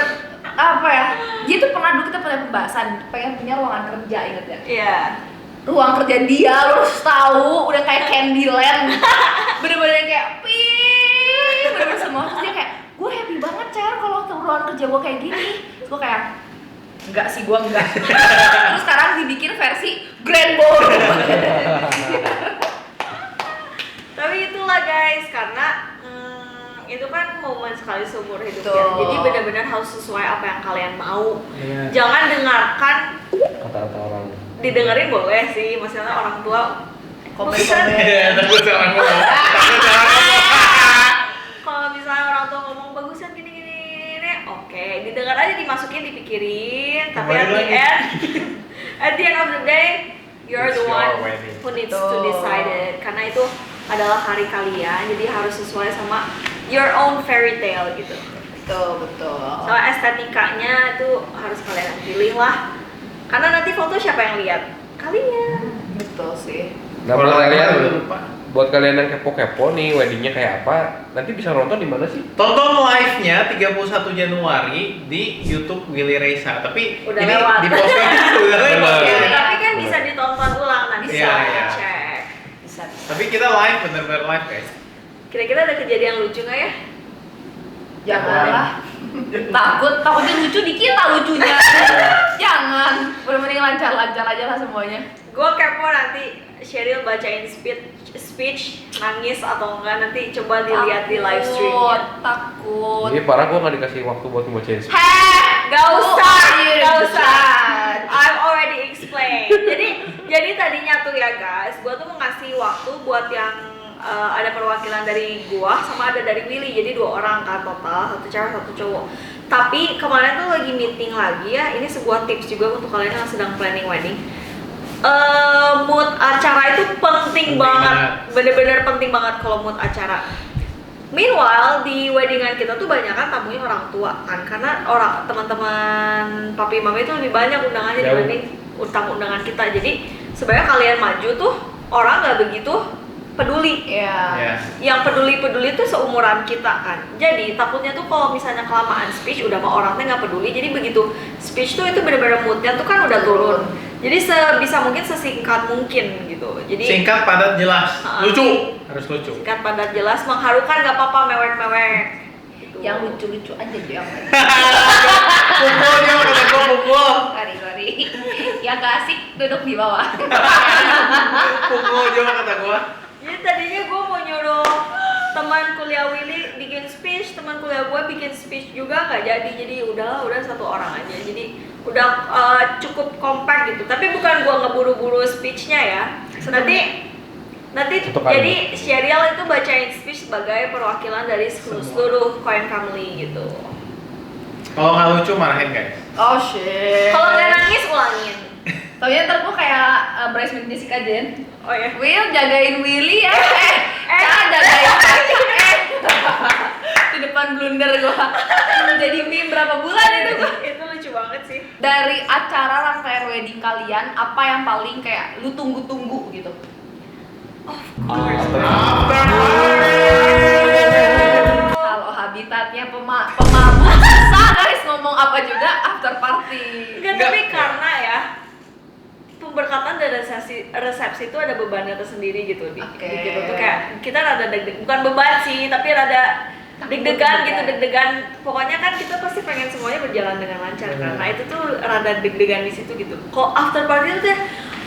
apa ya? Dia tuh kita pernah pembahasan pengen punya ruangan kerja, inget ya? Iya. Ruang kerja dia, lu harus tahu, udah kayak Candyland. Bener-bener kayak bener-bener semua. Terus dia kayak, gue happy banget Cer kalau ruangan kerja gue kayak gini. Terus gue kayak, enggak sih, gue enggak. Terus sekarang dibikin versi grand ballroom. Tapi itulah guys, karena itu kan momen sekali seumur hidup ya. Betul. Jadi benar-benar harus sesuai apa yang kalian mau. Iya. Jangan dengarkan, Kata-kata orang. didengerin boleh sih, maksudnya orang tua Komen-komen. Iya, takut salah ngomong. Takut salah ngomong. kalau misalnya orang tua ngomong bagusan gini-gini, oke, didengar aja, dimasukin, dipikirin, tapi at the Kembali lagi. end, at the end of the day, you're It's the your one wedding. who needs to Betul. decide it, karena itu adalah hari kalian, jadi harus sesuai sama your own fairy tale gitu. Betul. Soal estetikanya itu harus kalian yang pilih lah, karena nanti foto siapa yang lihat? Kalian. Betul sih. Nah, buat kalian, lupa. buat kalian yang kepo-kepo nih weddingnya kayak apa, nanti bisa nonton di mana sih? Tonton live-nya 31 Januari di YouTube Willy Reisa. Tapi Udah ini lewat. di posting udah lewat. Bener. ya. Tapi kan bisa ditonton ulang nanti, Iya, bisa iya. cek. Bisa. Tapi kita live, bener-bener live guys. Kira-kira ada kejadian lucu nggak ya? Janganlah. Takutnya lucu dikit lah lucunya. Jangan. Udah mending lancar-lancar aja lah semuanya. Gue kepo nanti Sheryl bacain speech nangis atau enggak, nanti coba dilihat di live streamnya. Takut. Ini parah, gue nggak dikasih waktu buat ngebacain. Heh, gak usah, Iya, gak usah. bisa. I've already explained. Jadi tadinya tuh ya guys, gue tuh mau ngasih waktu buat yang ada perwakilan dari gua sama ada dari Willy, jadi 2 orang kan total, 1 cewek 1 cowok. Tapi kemarin tuh lagi meeting lagi ya, ini sebuah tips juga untuk kalian yang sedang planning wedding. Mood acara itu penting banget, bener-bener penting banget kalau mood acara. Meanwhile di weddingan kita tuh banyak kan tamunya orang tua kan, karena orang teman-teman papi mami itu lebih banyak undangannya Jauh. dibanding tamu undangan kita. Jadi sebenarnya kalian maju tuh orang nggak begitu peduli. Iya. Ya. Yang peduli tuh seumuran kita kan. Jadi takutnya tuh kalau misalnya kelamaan speech udah mah orang tuh nggak peduli. Jadi begitu speech tuh itu bener-bener moodnya tuh kan udah turun. Jadi sebisa mungkin sesingkat mungkin gitu. Jadi Singkat, padat, jelas. Ah. Lucu. Harus lucu. singkat, padat, jelas, mengharukan, nggak apa-apa, mewek-mewek. Gitu. Yang lucu-lucu aja tuh yang lain. Pukul dia kata gua pukul. Sorry. Yang gak asik duduk di bawah. Pukul dia kata gua. Jadi tadinya gue mau nyuruh teman kuliah Willy bikin speech, teman kuliah gue bikin speech juga nggak jadi. Jadi udah 1 orang aja. Jadi udah cukup kompak gitu. Tapi bukan gue ngeburu-buru speechnya ya. Nanti Nanti Satu kali. jadi Sheryl itu bacain speech sebagai perwakilan dari seluruh Coin family gitu. Kalau nggak lucu marahin guys. Oh shit. Kalau nggak nangis ulangin. Taunya ntar gue kayak bridesmaid Jessica Jen. Oh ya. Will jagain Willy ya. Cara jagain pacar. Di depan blunder gua. Jadi meme berapa bulan itu gua. Itu lucu banget sih. Dari acara rangkaian wedding kalian, apa yang paling kayak lu tunggu-tunggu gitu? Kalau habitatnya pemabuk susah guys ngomong apa juga after party. Enggak, tapi karena ya pemberkatan dan resepsi itu ada bebannya tersendiri gitu di Oke. gitu tuh kayak kita rada deg-degan, bukan beban sih tapi rada deg-degan gitu, deg-degan. Pokoknya kan kita pasti pengen semuanya berjalan dengan lancar kan. Nah itu tuh rada deg-degan di situ gitu. Kok after party itu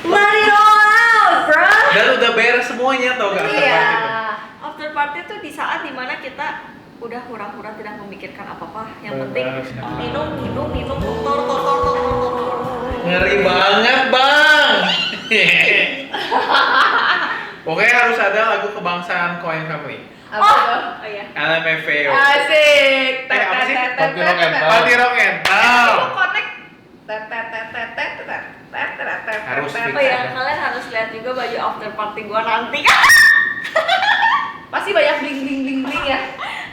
let it all out, bro. Dan udah beres semuanya tau gak? Iya. After party itu di saat dimana kita udah hura-hura tidak memikirkan apa-apa. Yang penting minum, tor. Ngeri banget bang. Pokoknya harus ada lagu kebangsaan Coin Family. Apa tuh? Oh iya. LMFAO. Asik. apa sih? Party rock and roll. Party rock and roll. Itu connect. Harus fix. Oh ya, kalian harus lihat juga baju after party gua nanti. Pasti banyak bling bling bling bling ya.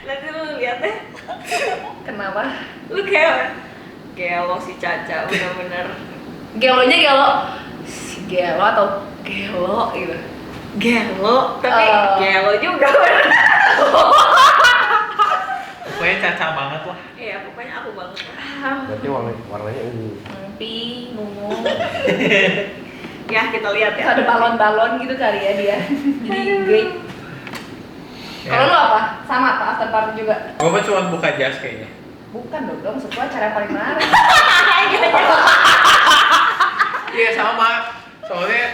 Nanti lu lihat deh. Kenapa? Lu kayak gelo si Caca, bener-bener. Gelonya gelo. Si gelo atau gelo gitu. Gelo, tapi gelo juga. Pokoknya caca banget lah. Iya, pokoknya aku banget. Berarti warnanya ungu. Mimpi, nungu. Ya, kita lihat Terus ya. ada balon-balon gitu kali ya dia. Jadi great. Kalau lu apa? Sama apa after party juga? Gue mah cuma buka jas kayaknya. Bukan dong, maksud gua acara yang paling menarik. Iya sama. Soalnya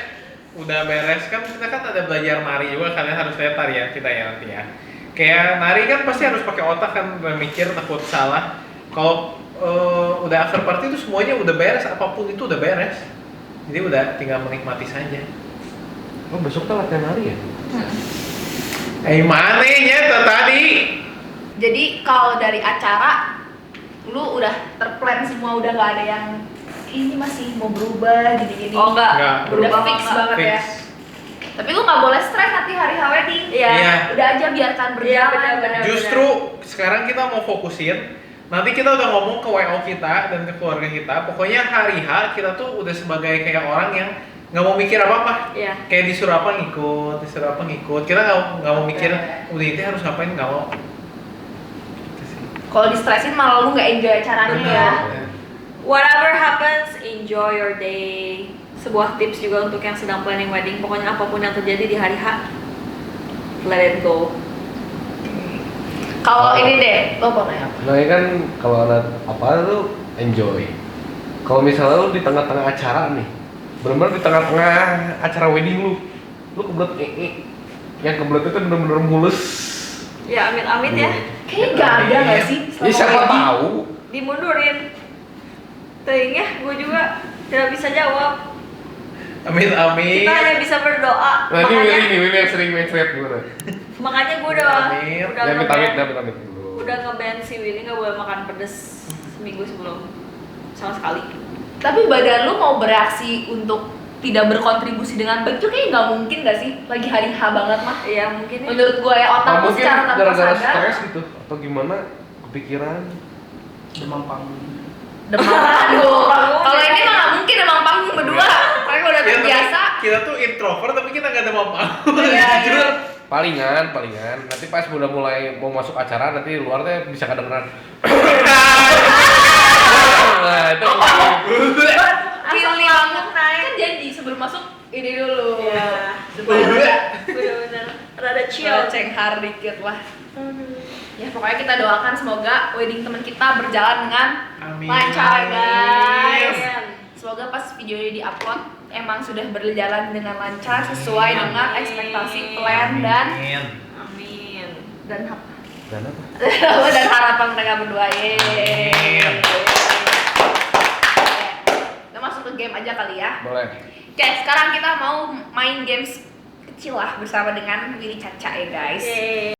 udah beres kan kita kan ada belajar nari juga, kalian harus lihat tarian kita ya nanti ya. Kayak nari kan pasti harus pakai otak kan, mikir takut salah. Kalau udah after party itu semuanya udah beres, apapun itu udah beres. Jadi udah tinggal menikmati saja. Oh besok kita latihan nari ya? Mana nyata tadi? Jadi kalau dari acara lu udah terplan semua, udah nggak ada yang ini masih mau berubah gini-gini. Oh enggak. Enggak, Udah berubah. fix banget Fix. ya. Tapi lu nggak boleh stres nanti hari wedding. Iya. Iya. Udah aja biarkan berjalan. Iya, benar-benar. Justru sekarang kita mau fokusin. Nanti kita udah ngomong ke WO kita dan ke keluarga kita. Pokoknya hari H kita tuh udah sebagai kayak orang yang nggak mau mikir apa-apa. Iya. Kayak disuruh apa ngikut, disuruh apa ngikut. Kita nggak mau mikir, udah itu harus ngapain, nggak mau. Gitu sih. Kalau di stresin malah lu nggak enjoy acaranya ya. Benar. Whatever happens, enjoy your day. Sebuah tips juga untuk yang sedang planning wedding. Pokoknya apapun yang terjadi di hari H, let it go. Kalau ini deh, lo mau nanya apa? Nah ini kan kalau ada apa lu enjoy. Kalau misalnya lu di tengah-tengah acara nih, benar-benar di tengah-tengah acara wedding lu kebelet yang kebelet itu benar-benar mulus. Ya amit-amit ya. Kayaknya nggak ada nggak sih? Ya siapa wedding? tahu? Dimundurin. Tehnya gue juga tidak bisa jawab. Amin amin. Kita hanya bisa berdoa. Nah ini makanya, Willy yang sering main trap gimana? makanya gue udah Amin. udah Ya nge-ban amit dulu. udah nge-ban si Willy nggak boleh makan pedes seminggu sebelum sama sekali. Tapi badan lu mau bereaksi untuk tidak berkontribusi dengan baik itu kayaknya nggak mungkin nggak sih? Lagi hari H banget mah. Iya mungkin ya. Menurut gua ya otak lu Mungkin secara tanpa gara-gara sadar stres gitu atau gimana kepikiran. Demam panggung. demam panggung. Kalau ini mah nggak mungkin demam panggung berdua. Mereka udah Ya, tapi terbiasa. kita tuh introvert tapi kita nggak ada apa-apa. Iya, iya. Palingan. Nanti pas udah mulai mau masuk acara nanti di luar teh bisa kedengeran. Nah itu Feeling kan janji sebelum masuk ini dulu. Iya. Supaya Bener-bener rada chill. cenghar dikit lah. Ya pokoknya kita doakan semoga wedding teman kita berjalan dengan Amin. lancar guys. Amin. Semoga pas video ini diupload emang sudah berjalan dengan lancar sesuai dengan ekspektasi plan dan Amin. apa? dan apa? Dan harapan mereka berdua. Yeay. Amin. Kita masuk ke game aja kali ya. Boleh. Oke, sekarang kita mau main games kecil lah bersama dengan Willy Caca ya guys. Yeay.